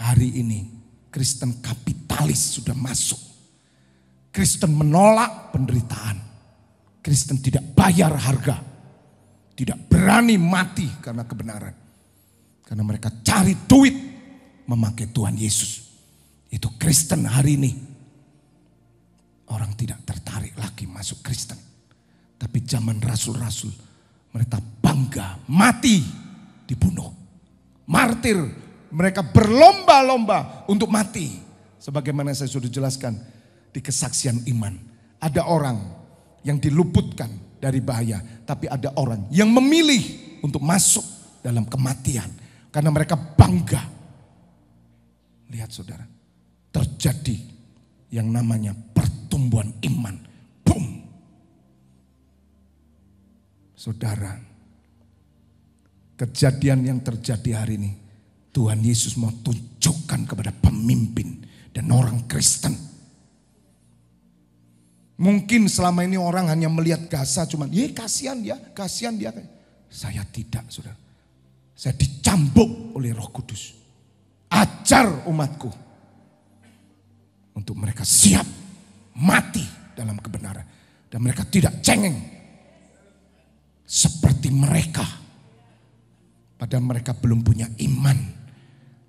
Hari ini Kristen kapitalis sudah masuk. Kristen menolak penderitaan. Kristen tidak bayar harga. Tidak berani mati karena kebenaran. Karena mereka cari duit memakai Tuhan Yesus. Itu Kristen hari ini. Orang tidak tertarik lagi masuk Kristen. Tapi zaman rasul-rasul mereka bangga mati dibunuh. Martir, mereka berlomba-lomba untuk mati. Sebagaimana saya sudah jelaskan di kesaksian iman. Ada orang yang diluputkan dari bahaya, tapi ada orang yang memilih untuk masuk dalam kematian karena mereka bangga. Lihat saudara, terjadi yang namanya pertumbuhan iman. Boom. Saudara, kejadian yang terjadi hari ini, Tuhan Yesus mau tunjukkan kepada pemimpin dan orang Kristen. Mungkin selama ini orang hanya melihat Gaza cuman, kasihan dia. Saya tidak, saudara. Saya dicambuk oleh Roh Kudus. Ajar umatku untuk mereka siap mati dalam kebenaran. Dan mereka tidak cengeng seperti mereka. Padahal mereka belum punya iman.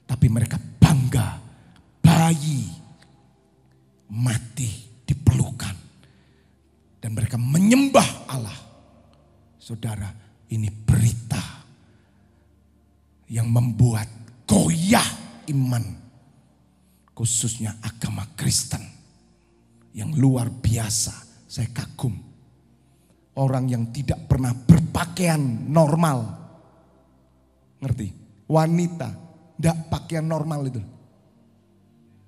Tapi mereka bangga bayi mati dipelukan. Dan mereka menyembah Allah. Saudara, ini berita yang membuat goyah iman. Khususnya agama Kristen. Yang luar biasa. Saya kagum. Orang yang tidak pernah berpakaian normal. Ngerti? Wanita. Tidak pakaian normal itu.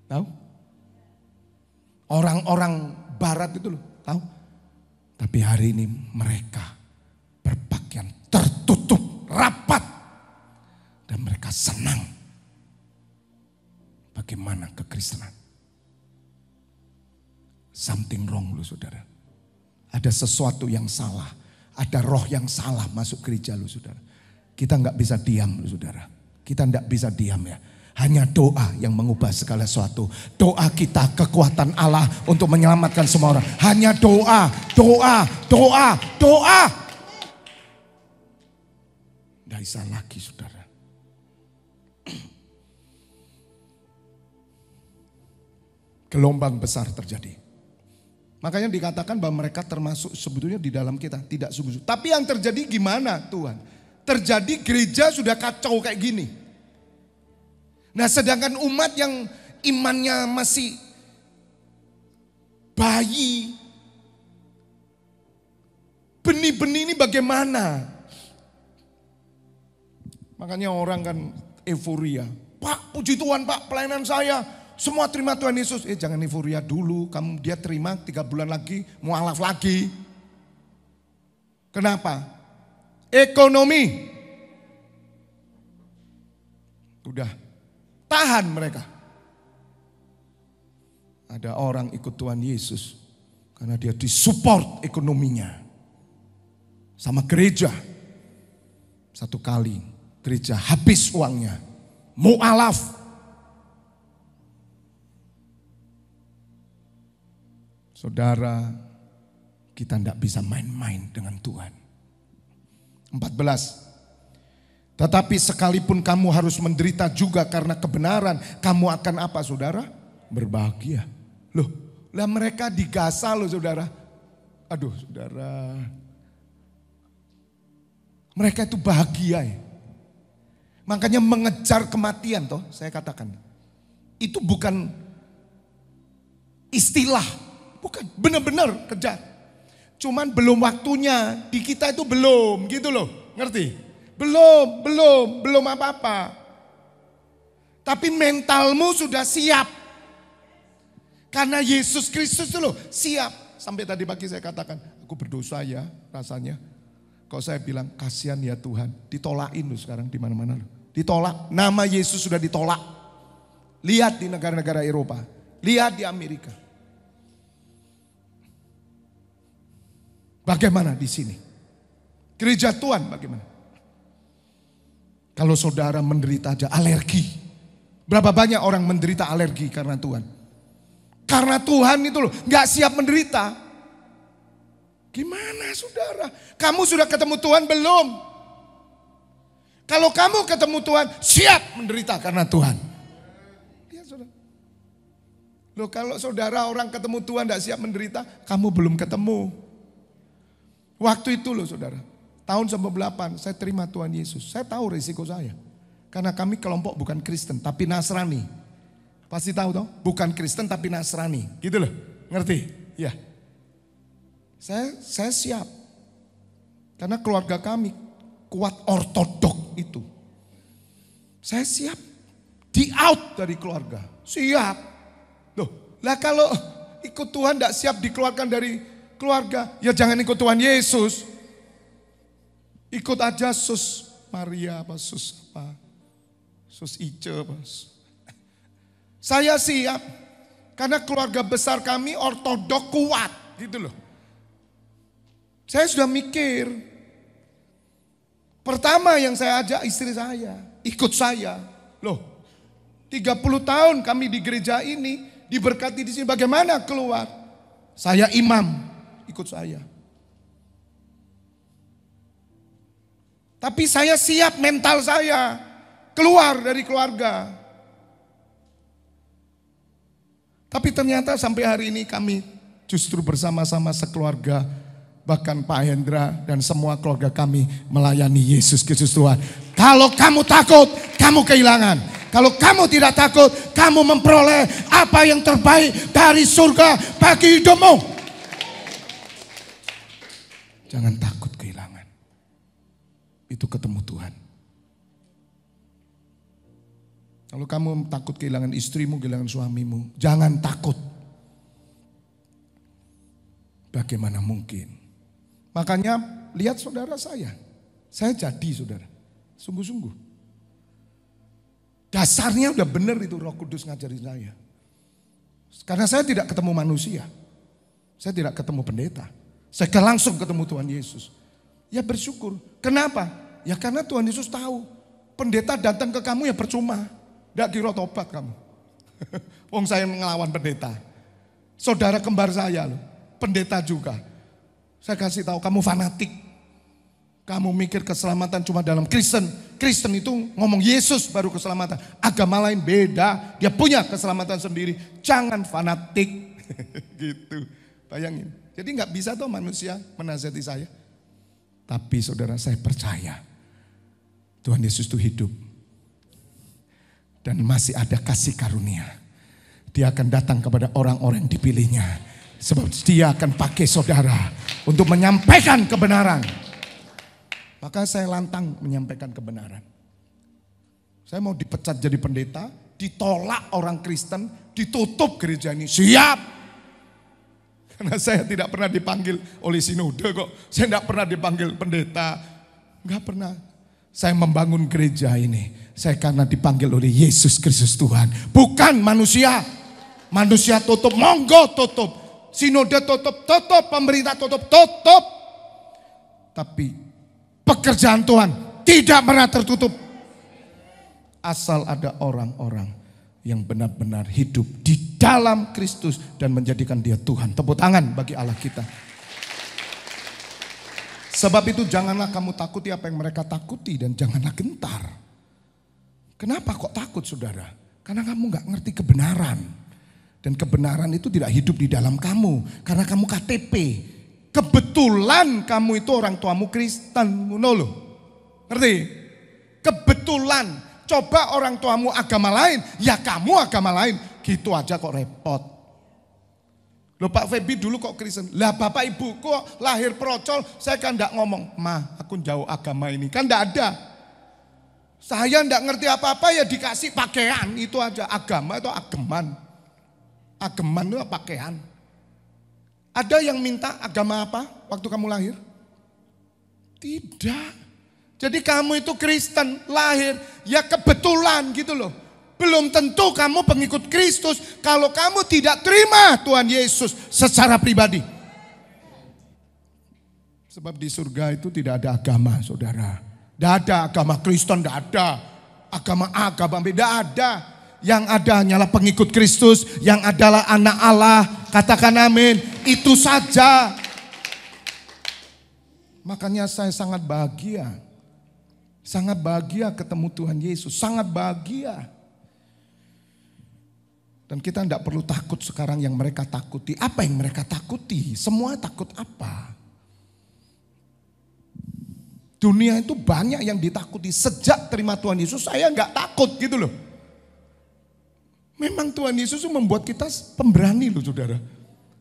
Tahu? Orang-orang barat itu loh. Tahu? Tapi hari ini mereka berpakaian tertutup rapat. mereka senang. Bagaimana kekristenan? Something wrong loh saudara. Ada sesuatu yang salah. Ada roh yang salah masuk gereja loh saudara. Kita nggak bisa diam loh saudara. Kita nggak bisa diam ya. Hanya doa yang mengubah segala sesuatu. Doa kita kekuatan Allah untuk menyelamatkan semua orang. Hanya doa, doa, doa, doa. Nggak bisa lagi saudara. Gelombang besar terjadi. Makanya dikatakan bahwa mereka termasuk sebetulnya di dalam kita. Tidak sungguh-sungguh. Tapi yang terjadi gimana Tuhan? Terjadi gereja sudah kacau kayak gini. Nah sedangkan umat yang imannya masih bayi. Benih-benih ini bagaimana? Makanya orang kan euforia. Pak puji Tuhan Pak pelayanan saya. Semua terima Tuhan Yesus. Jangan euforia dulu. Dia terima 3 bulan lagi. Mualaf lagi. Kenapa? Ekonomi. Udah. Tahan mereka. Ada orang ikut Tuhan Yesus. Karena dia disupport ekonominya. Sama gereja. Satu kali gereja habis uangnya. Mualaf. Saudara, kita tidak bisa main-main dengan Tuhan. 14. Tetapi sekalipun kamu harus menderita juga karena kebenaran, kamu akan apa saudara? Berbahagia. Loh, lah mereka digasa loh saudara. Aduh saudara. Mereka itu bahagia ya. Makanya mengejar kematian toh, saya katakan. Itu bukan istilah. Bukan, benar-benar kejar. Cuman belum waktunya, di kita itu belum gitu loh, ngerti? Belum apa-apa. Tapi mentalmu sudah siap. Karena Yesus Kristus itu loh siap. Sampai tadi pagi saya katakan, aku berdosa ya rasanya. Kalau saya bilang, kasihan ya Tuhan, ditolakin loh sekarang di mana-mana loh. Ditolak, nama Yesus sudah ditolak. Lihat di negara-negara Eropa, lihat di Amerika. Bagaimana di sini? Gereja Tuhan bagaimana? Kalau saudara menderita aja alergi. Berapa banyak orang menderita alergi karena Tuhan? Karena Tuhan itu loh gak siap menderita. Gimana saudara? Kamu sudah ketemu Tuhan belum? Kalau kamu ketemu Tuhan siap menderita karena Tuhan. Lihat saudara. Loh kalau saudara orang ketemu Tuhan gak siap menderita, kamu belum ketemu. Waktu itu loh saudara, tahun 98 saya terima Tuhan Yesus. Saya tahu risiko saya. Karena kami kelompok bukan Kristen tapi Nasrani. Pasti tahu toh? Bukan Kristen tapi Nasrani. Gitu loh, ngerti? Ya. Saya siap. Karena keluarga kami kuat ortodok itu. Saya siap. Di out dari keluarga. Siap. Loh, lah kalau ikut Tuhan tidak siap dikeluarkan dari keluarga, ya jangan ikut Tuhan Yesus. Ikut aja Sus Maria apa Sus apa. Sus Ice apa. Saya siap. Karena keluarga besar kami ortodok kuat gitu loh. Saya sudah mikir. Pertama yang saya ajak istri saya, ikut saya. Loh, 30 tahun kami di gereja ini diberkati di sini, bagaimana keluar? Saya imam. Ikut saya. Tapi saya siap mental saya keluar dari keluarga. Tapi ternyata sampai hari ini kami justru bersama-sama sekeluarga. Bahkan Pak Hendra dan semua keluarga kami melayani Yesus Kristus Tuhan. Kalau kamu takut, kamu kehilangan. Kalau kamu tidak takut, kamu memperoleh apa yang terbaik dari surga bagi hidupmu. Jangan takut kehilangan. Itu ketemu Tuhan. Kalau kamu takut kehilangan istrimu, kehilangan suamimu, jangan takut. Bagaimana mungkin? Makanya lihat saudara saya jadi saudara. Sungguh-sungguh. Dasarnya udah benar itu Roh Kudus ngajarin saya. Karena saya tidak ketemu manusia. Saya tidak ketemu pendeta. Saya langsung ketemu Tuhan Yesus. Ya bersyukur. Kenapa? Ya karena Tuhan Yesus tahu. Pendeta datang ke kamu ya percuma. Tidak kira tobat kamu. Wong saya ngelawan pendeta. Saudara kembar saya loh. Pendeta juga. Saya kasih tahu kamu fanatik. Kamu mikir keselamatan cuma dalam Kristen. Kristen itu ngomong Yesus baru keselamatan. Agama lain beda. Dia punya keselamatan sendiri. Jangan fanatik. Gitu. Bayangin. Jadi gak bisa tuh manusia menasihati saya. Tapi saudara saya percaya. Tuhan Yesus itu hidup. Dan masih ada kasih karunia. Dia akan datang kepada orang-orang yang dipilihnya. Sebab dia akan pakai saudara. Untuk menyampaikan kebenaran. Maka saya lantang menyampaikan kebenaran. Saya mau dipecat jadi pendeta, ditolak orang Kristen, ditutup gereja ini. Siap. Karena saya tidak pernah dipanggil oleh sinode kok. Saya tidak pernah dipanggil pendeta. Enggak pernah. Saya membangun gereja ini. Saya karena dipanggil oleh Yesus Kristus Tuhan. Bukan manusia. Manusia tutup, monggo tutup. Sinode tutup, tutup. Pemerintah tutup, tutup. Tapi pekerjaan Tuhan tidak pernah tertutup. Asal ada orang-orang yang benar-benar hidup di dalam Kristus dan menjadikan dia Tuhan. Tepuk tangan bagi Allah kita. Sebab itu janganlah kamu takuti apa yang mereka takuti dan janganlah gentar. Kenapa kok takut saudara? Karena kamu gak ngerti kebenaran. Dan kebenaran itu tidak hidup di dalam kamu. Karena kamu KTP. Kebetulan kamu itu orang tuamu Kristen, loh. Ngerti? Kebetulan. Coba orang tuamu agama lain, ya kamu agama lain. Gitu aja kok repot. Loh Pak Febi dulu kok Kristen. Lah bapak ibu kok lahir procol, saya kan enggak ngomong, "Ma, aku jauh agama ini." Kan enggak ada. Saya enggak ngerti apa-apa ya dikasih pakaian, itu aja. Agama itu ageman. Ageman itu pakaian. Ada yang minta agama apa waktu kamu lahir? Tidak. Jadi kamu itu Kristen, lahir, ya kebetulan gitu loh. Belum tentu kamu pengikut Kristus kalau kamu tidak terima Tuhan Yesus secara pribadi. Sebab di surga itu tidak ada agama saudara. Tidak ada agama Kristen, tidak ada. Agama A, agama B, tidak ada. Yang ada hanyalah pengikut Kristus, yang adalah anak Allah. Katakan amin. Itu saja. Makanya saya sangat bahagia. Sangat bahagia ketemu Tuhan Yesus. Sangat bahagia. Dan kita tidak perlu takut sekarang yang mereka takuti. Apa yang mereka takuti? Semua takut apa? Dunia itu banyak yang ditakuti. Sejak terima Tuhan Yesus saya nggak takut gitu loh. Memang Tuhan Yesus membuat kita pemberani loh saudara.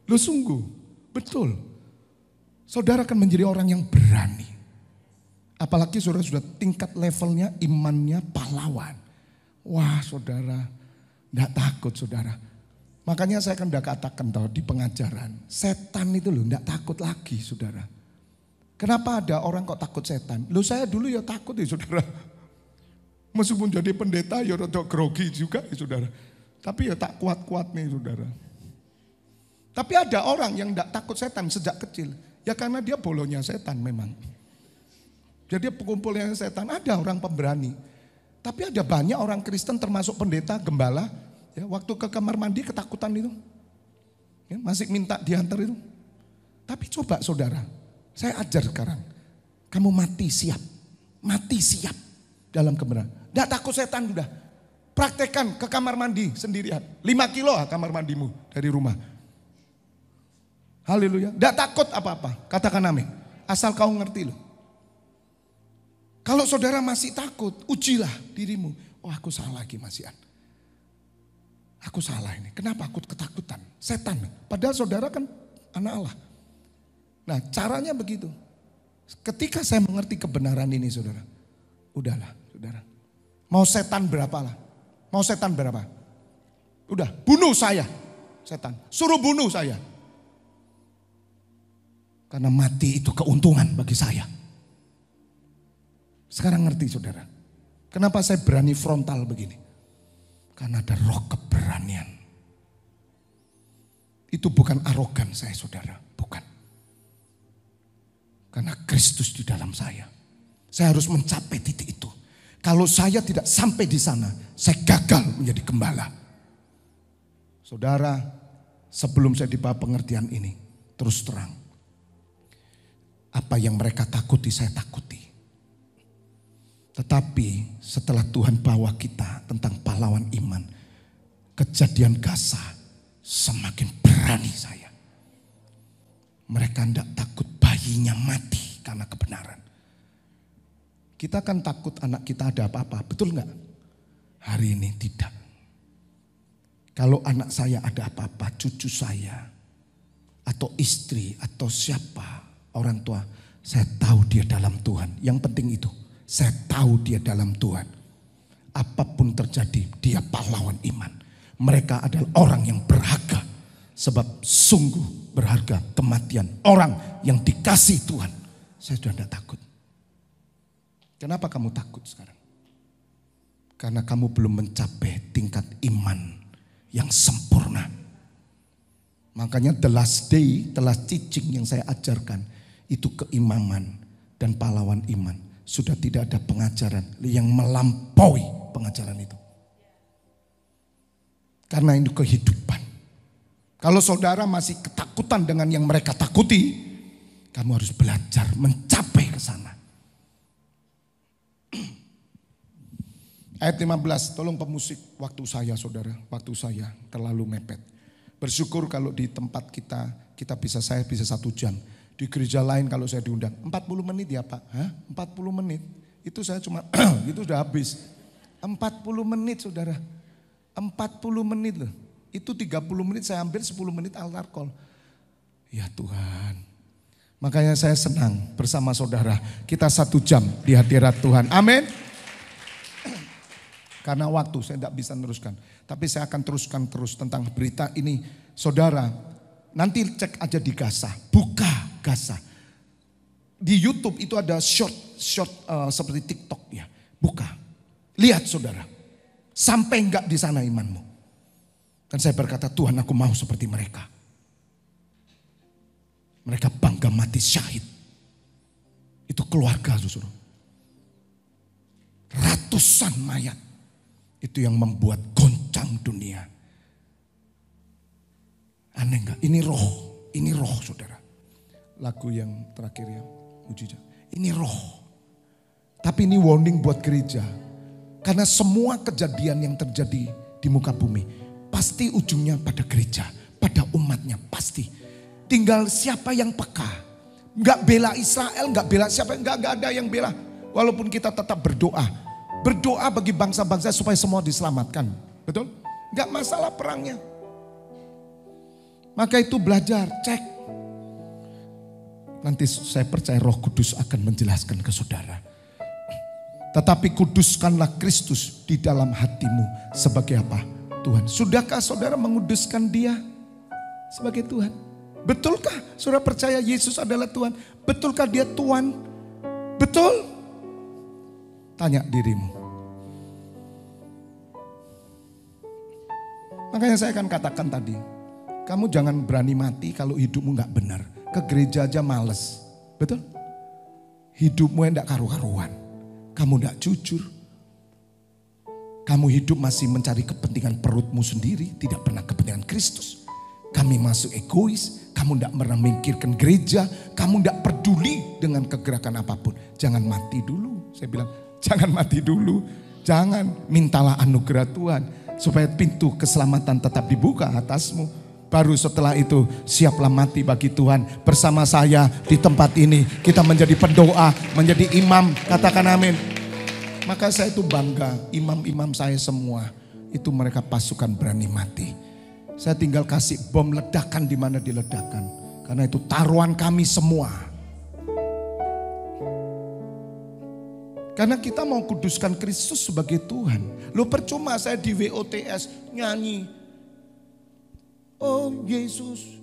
Loh sungguh, betul. Saudara akan menjadi orang yang berani. Apalagi saudara sudah tingkat levelnya, imannya pahlawan. Wah saudara, tidak takut saudara. Makanya saya kan udah katakan tahu di pengajaran. Setan itu loh tidak takut lagi saudara. Kenapa ada orang kok takut setan? Loh saya dulu ya takut ya saudara. Meskipun jadi pendeta ya rada grogi juga ya saudara. Tapi ya tak kuat-kuat nih saudara. Tapi ada orang yang tidak takut setan sejak kecil. Ya karena dia bolonya setan memang. Jadi pengumpulnya setan, ada orang pemberani. Tapi ada banyak orang Kristen termasuk pendeta, gembala. Ya, waktu ke kamar mandi ketakutan itu. Ya, masih minta diantar itu. Tapi coba saudara, saya ajar sekarang. Kamu mati siap. Mati siap dalam kebenaran. Tidak takut setan udah. Praktekkan ke kamar mandi sendirian. 5 kilo kamar mandimu dari rumah. Haleluya. Tidak takut apa-apa. Katakan amin. Asal kau ngerti loh. Kalau saudara masih takut, ujilah dirimu. Oh aku salah lagi Masian. Aku salah ini. Kenapa aku ketakutan? Setan. Padahal saudara kan anak Allah. Nah caranya begitu. Ketika saya mengerti kebenaran ini saudara. Udahlah saudara. Mau setan berapalah. Mau setan berapa? Udah, bunuh saya. Setan, suruh bunuh saya. Karena mati itu keuntungan bagi saya. Sekarang ngerti saudara. Kenapa saya berani frontal begini? Karena ada roh keberanian. Itu bukan arogan saya saudara, bukan. Karena Kristus di dalam saya. Saya harus mencapai titik itu. Kalau saya tidak sampai di sana, saya gagal menjadi gembala. Saudara, sebelum saya dibawa pengertian ini, terus terang. Apa yang mereka takuti, saya takuti. Tetapi setelah Tuhan bawa kita tentang pahlawan iman, kejadian Gaza, semakin berani saya. Mereka tidak takut bayinya mati karena kebenaran. Kita kan takut anak kita ada apa-apa, betul nggak? Hari ini tidak. Kalau anak saya ada apa-apa, cucu saya, atau istri, atau siapa, orang tua, saya tahu dia dalam Tuhan. Yang penting itu, saya tahu dia dalam Tuhan. Apapun terjadi, dia pahlawan iman. Mereka adalah orang yang berharga. Sebab sungguh berharga kematian orang yang dikasih Tuhan. Saya sudah tidak takut. Kenapa kamu takut sekarang? Karena kamu belum mencapai tingkat iman yang sempurna. Makanya the last day, the last teaching yang saya ajarkan, itu keimaman dan pahlawan iman. Sudah tidak ada pengajaran yang melampaui pengajaran itu. Karena itu kehidupan. Kalau saudara masih ketakutan dengan yang mereka takuti, kamu harus belajar mencapai ke sana. Ayat 15, tolong pemusik, waktu saya saudara, waktu saya terlalu mepet. Bersyukur kalau di tempat saya bisa 1 jam. Di gereja lain kalau saya diundang, 40 menit ya Pak. Hah? 40 menit, itu saya cuma, itu sudah habis. 40 menit saudara, 40 menit loh. Itu 30 menit saya ambil, 10 menit altar call. Ya Tuhan. Makanya saya senang bersama saudara, kita 1 jam di hadirat Tuhan. Amin. Karena waktu saya tidak bisa meneruskan. Tapi saya akan teruskan terus tentang berita ini. Saudara, nanti cek aja di Gaza. Buka Gaza. Di YouTube itu ada short seperti TikTok ya. Buka. Lihat saudara. Sampai enggak di sana imanmu. Dan saya berkata, Tuhan aku mau seperti mereka. Mereka bangga mati syahid. Itu keluarga saudara. Ratusan mayat. Itu yang membuat goncang dunia. Aneh enggak? Ini roh saudara. Lagu yang terakhir ya, mujizat. Ini roh. Tapi ini warning buat gereja. Karena semua kejadian yang terjadi di muka bumi, pasti ujungnya pada gereja, pada umatnya, pasti. Tinggal siapa yang peka. Enggak bela Israel, enggak bela siapa, enggak ada yang bela. Walaupun kita tetap berdoa. Berdoa bagi bangsa-bangsa supaya semua diselamatkan. Betul? Enggak masalah perangnya. Maka itu belajar, cek. Nanti saya percaya Roh Kudus akan menjelaskan ke saudara. Tetapi kuduskanlah Kristus di dalam hatimu sebagai apa? Tuhan. Sudahkah saudara menguduskan dia sebagai Tuhan? Betulkah saudara percaya Yesus adalah Tuhan? Betulkah dia Tuhan? Betul? Tanya dirimu. Makanya saya akan katakan tadi, kamu jangan berani mati kalau hidupmu gak benar. Ke gereja aja males. Betul? Hidupmu yang gak karu-karuan. Kamu gak jujur. Kamu hidup masih mencari kepentingan perutmu sendiri. Tidak pernah kepentingan Kristus. Kami masuk egois. Kamu gak pernah memikirkan gereja. Kamu gak peduli dengan kegerakan apapun. Jangan mati dulu. Saya bilang, jangan mati dulu. Jangan, mintalah anugerah Tuhan. Supaya pintu keselamatan tetap dibuka atasmu. Baru setelah itu siaplah mati bagi Tuhan. Bersama saya di tempat ini. Kita menjadi pendoa, menjadi imam. Katakan amin. Maka saya itu bangga. Imam-imam saya semua. Itu mereka pasukan berani mati. Saya tinggal kasih bom ledakan di mana diledakkan. Karena itu taruhan kami semua. Karena kita mau kuduskan Kristus sebagai Tuhan. Lo percuma saya di WOTS nyanyi. Oh Yesus,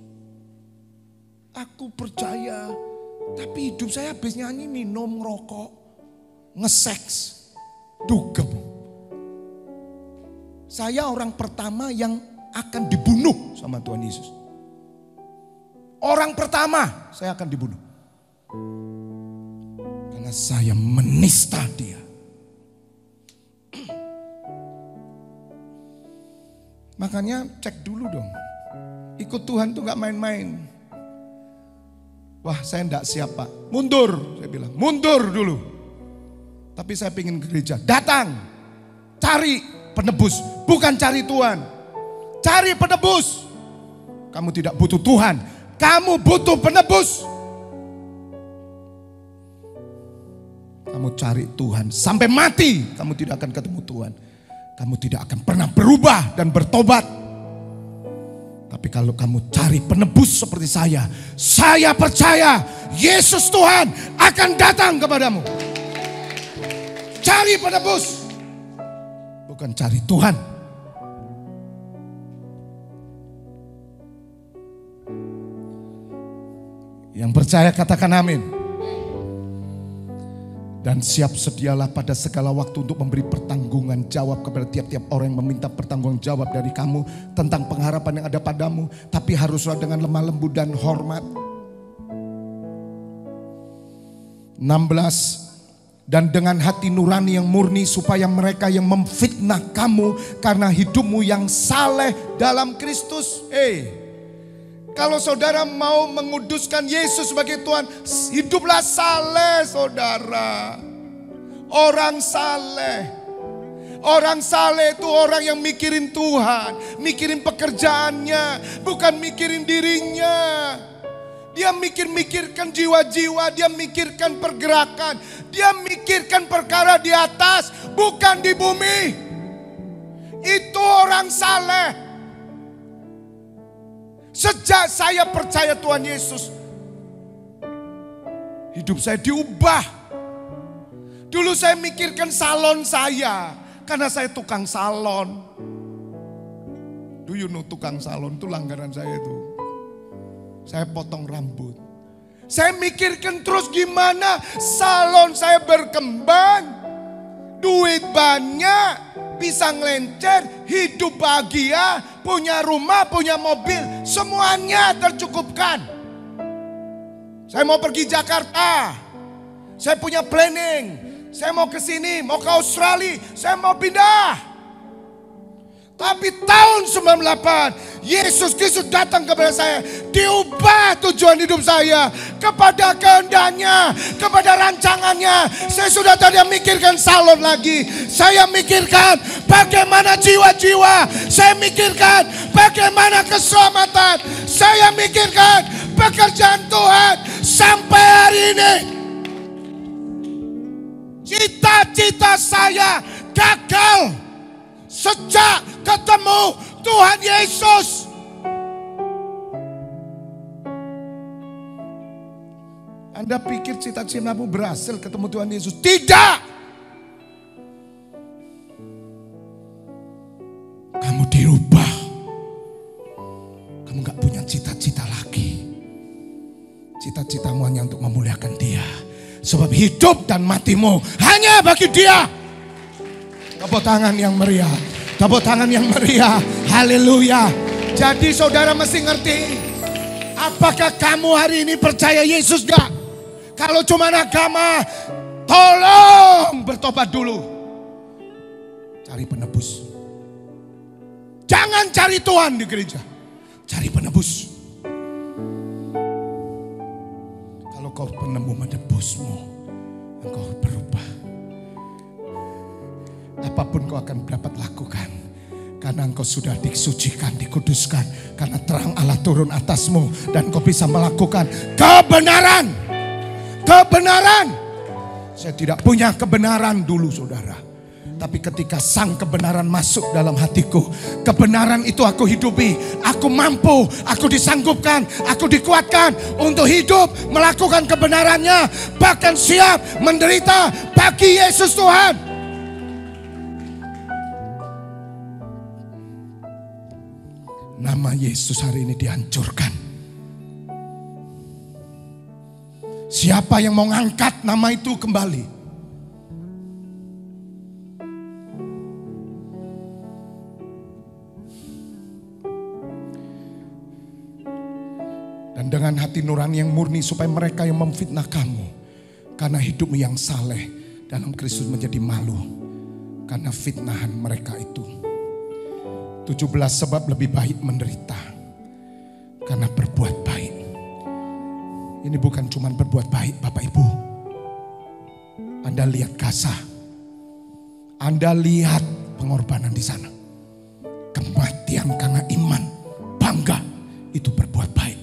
aku percaya. Tapi hidup saya habis nyanyi, minum, rokok, ngeseks, dugem. Saya orang pertama yang akan dibunuh sama Tuhan Yesus. Orang pertama saya akan dibunuh. Karena saya menista dia. Makanya cek dulu dong. Ikut Tuhan tuh gak main-main. Wah, saya enggak siap Pak. Mundur, saya bilang. Mundur dulu. Tapi saya pengen ke gereja. Datang. Cari penebus. Bukan cari Tuhan. Cari penebus. Kamu tidak butuh Tuhan. Kamu butuh penebus. Kamu cari Tuhan. Sampai mati kamu tidak akan ketemu Tuhan. Kamu tidak akan pernah berubah dan bertobat. Tapi kalau kamu cari penebus seperti saya percaya Yesus Tuhan akan datang kepadamu. Cari penebus, bukan cari Tuhan. Yang percaya katakan amin. Dan siap sedialah pada segala waktu untuk memberi pertanggungan jawab kepada tiap-tiap orang yang meminta pertanggungan jawab dari kamu tentang pengharapan yang ada padamu. Tapi haruslah dengan lemah lembut dan hormat. 16. Dan dengan hati nurani yang murni supaya mereka yang memfitnah kamu karena hidupmu yang saleh dalam Kristus. Kalau saudara mau menguduskan Yesus sebagai Tuhan, hiduplah saleh saudara. Orang saleh. Orang saleh itu orang yang mikirin Tuhan, mikirin pekerjaannya, bukan mikirin dirinya. Dia mikirkan jiwa-jiwa, dia mikirkan pergerakan, dia mikirkan perkara di atas, bukan di bumi. Itu orang saleh. Sejak saya percaya Tuhan Yesus, hidup saya diubah. Dulu saya mikirkan salon saya, karena saya tukang salon. Do you know tukang salon itu langganan saya itu. Saya potong rambut. Saya mikirkan terus gimana salon saya berkembang. Duit banyak, bisa ngelencer, hidup bahagia, punya rumah, punya mobil, semuanya tercukupkan. Saya mau pergi Jakarta, saya punya planning, saya mau ke sini, mau ke Australia, saya mau pindah. Tapi tahun 98 Yesus Kristus datang kepada saya, diubah tujuan hidup saya kepada kehendaknya, kepada rancangannya. Saya sudah tidak mikirkan salon lagi, saya mikirkan bagaimana jiwa-jiwa, saya mikirkan bagaimana keselamatan, saya mikirkan pekerjaan Tuhan. Sampai hari ini cita-cita saya gagal sejak ketemu Tuhan Yesus. Anda pikir cita-citamu berhasil ketemu Tuhan Yesus? Tidak. Kamu dirubah. Kamu gak punya cita-cita lagi. Cita-citamu hanya untuk memuliakan Dia. Sebab hidup dan matimu hanya bagi Dia. Tepuk tangan yang meriah. Tepuk tangan yang meriah. Haleluya. Jadi saudara mesti ngerti. Apakah kamu hari ini percaya Yesus gak? Kalau cuma agama, tolong bertobat dulu. Cari penebus. Jangan cari Tuhan di gereja. Cari penebus. Kalau kau menebusmu, engkau berubah. Apapun kau akan dapat lakukan. Karena engkau sudah disucikan, dikuduskan. Karena terang Allah turun atasmu. Dan kau bisa melakukan kebenaran. Kebenaran. Saya tidak punya kebenaran dulu saudara. Tapi ketika sang kebenaran masuk dalam hatiku. Kebenaran itu aku hidupi. Aku mampu, aku disanggupkan, aku dikuatkan. Untuk hidup, melakukan kebenarannya. Bahkan siap menderita bagi Yesus Tuhan. Nama Yesus hari ini dihancurkan. Siapa yang mau ngangkat nama itu kembali? Dan dengan hati nurani yang murni supaya mereka yang memfitnah kamu karena hidupmu yang saleh dalam Kristus menjadi malu karena fitnahan mereka itu. 17 sebab lebih baik menderita karena berbuat baik. Ini bukan cuma berbuat baik Bapak Ibu. Anda lihat Gaza. Anda lihat pengorbanan di sana. Kematian karena iman, bangga, itu berbuat baik.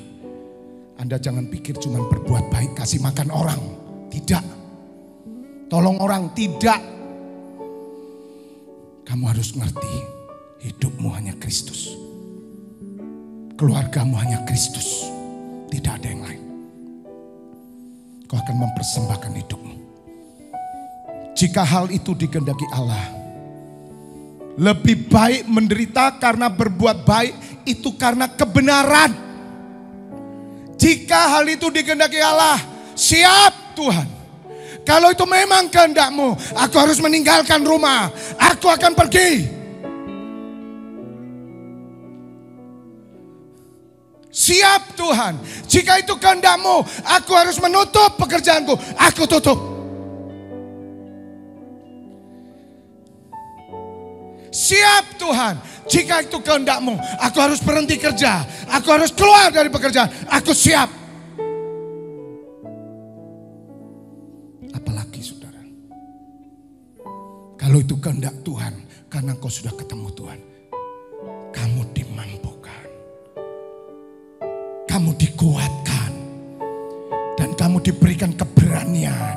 Anda jangan pikir cuma berbuat baik, kasih makan orang. Tidak. Tolong orang, tidak. Kamu harus ngerti, hidupmu hanya Kristus. Keluargamu hanya Kristus. Tidak ada yang lain. Kau akan mempersembahkan hidupmu. Jika hal itu dikehendaki Allah, lebih baik menderita karena berbuat baik itu karena kebenaran. Jika hal itu dikehendaki Allah, siap Tuhan. Kalau itu memang kehendak-Mu, aku harus meninggalkan rumah, aku akan pergi. Siap Tuhan. Jika itu kehendak-Mu, aku harus menutup pekerjaanku, aku tutup. Siap Tuhan, jika itu kehendak-Mu, aku harus berhenti kerja, aku harus keluar dari pekerjaan, aku siap. Apalagi saudara, kalau itu kehendak Tuhan, karena kau sudah ketemu Tuhan, kamu dimampukan, kamu dikuatkan, dan kamu diberikan keberanian,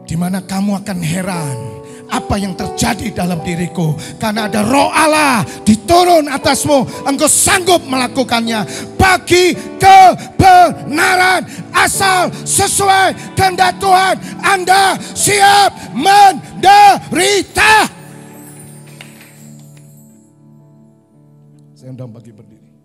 di mana kamu akan heran apa yang terjadi dalam diriku. Karena ada Roh Allah diturun atasmu, engkau sanggup melakukannya. Bagi kebenaran asal sesuai kehendak Tuhan, Anda siap menderita. Saya undang bagi berdiri.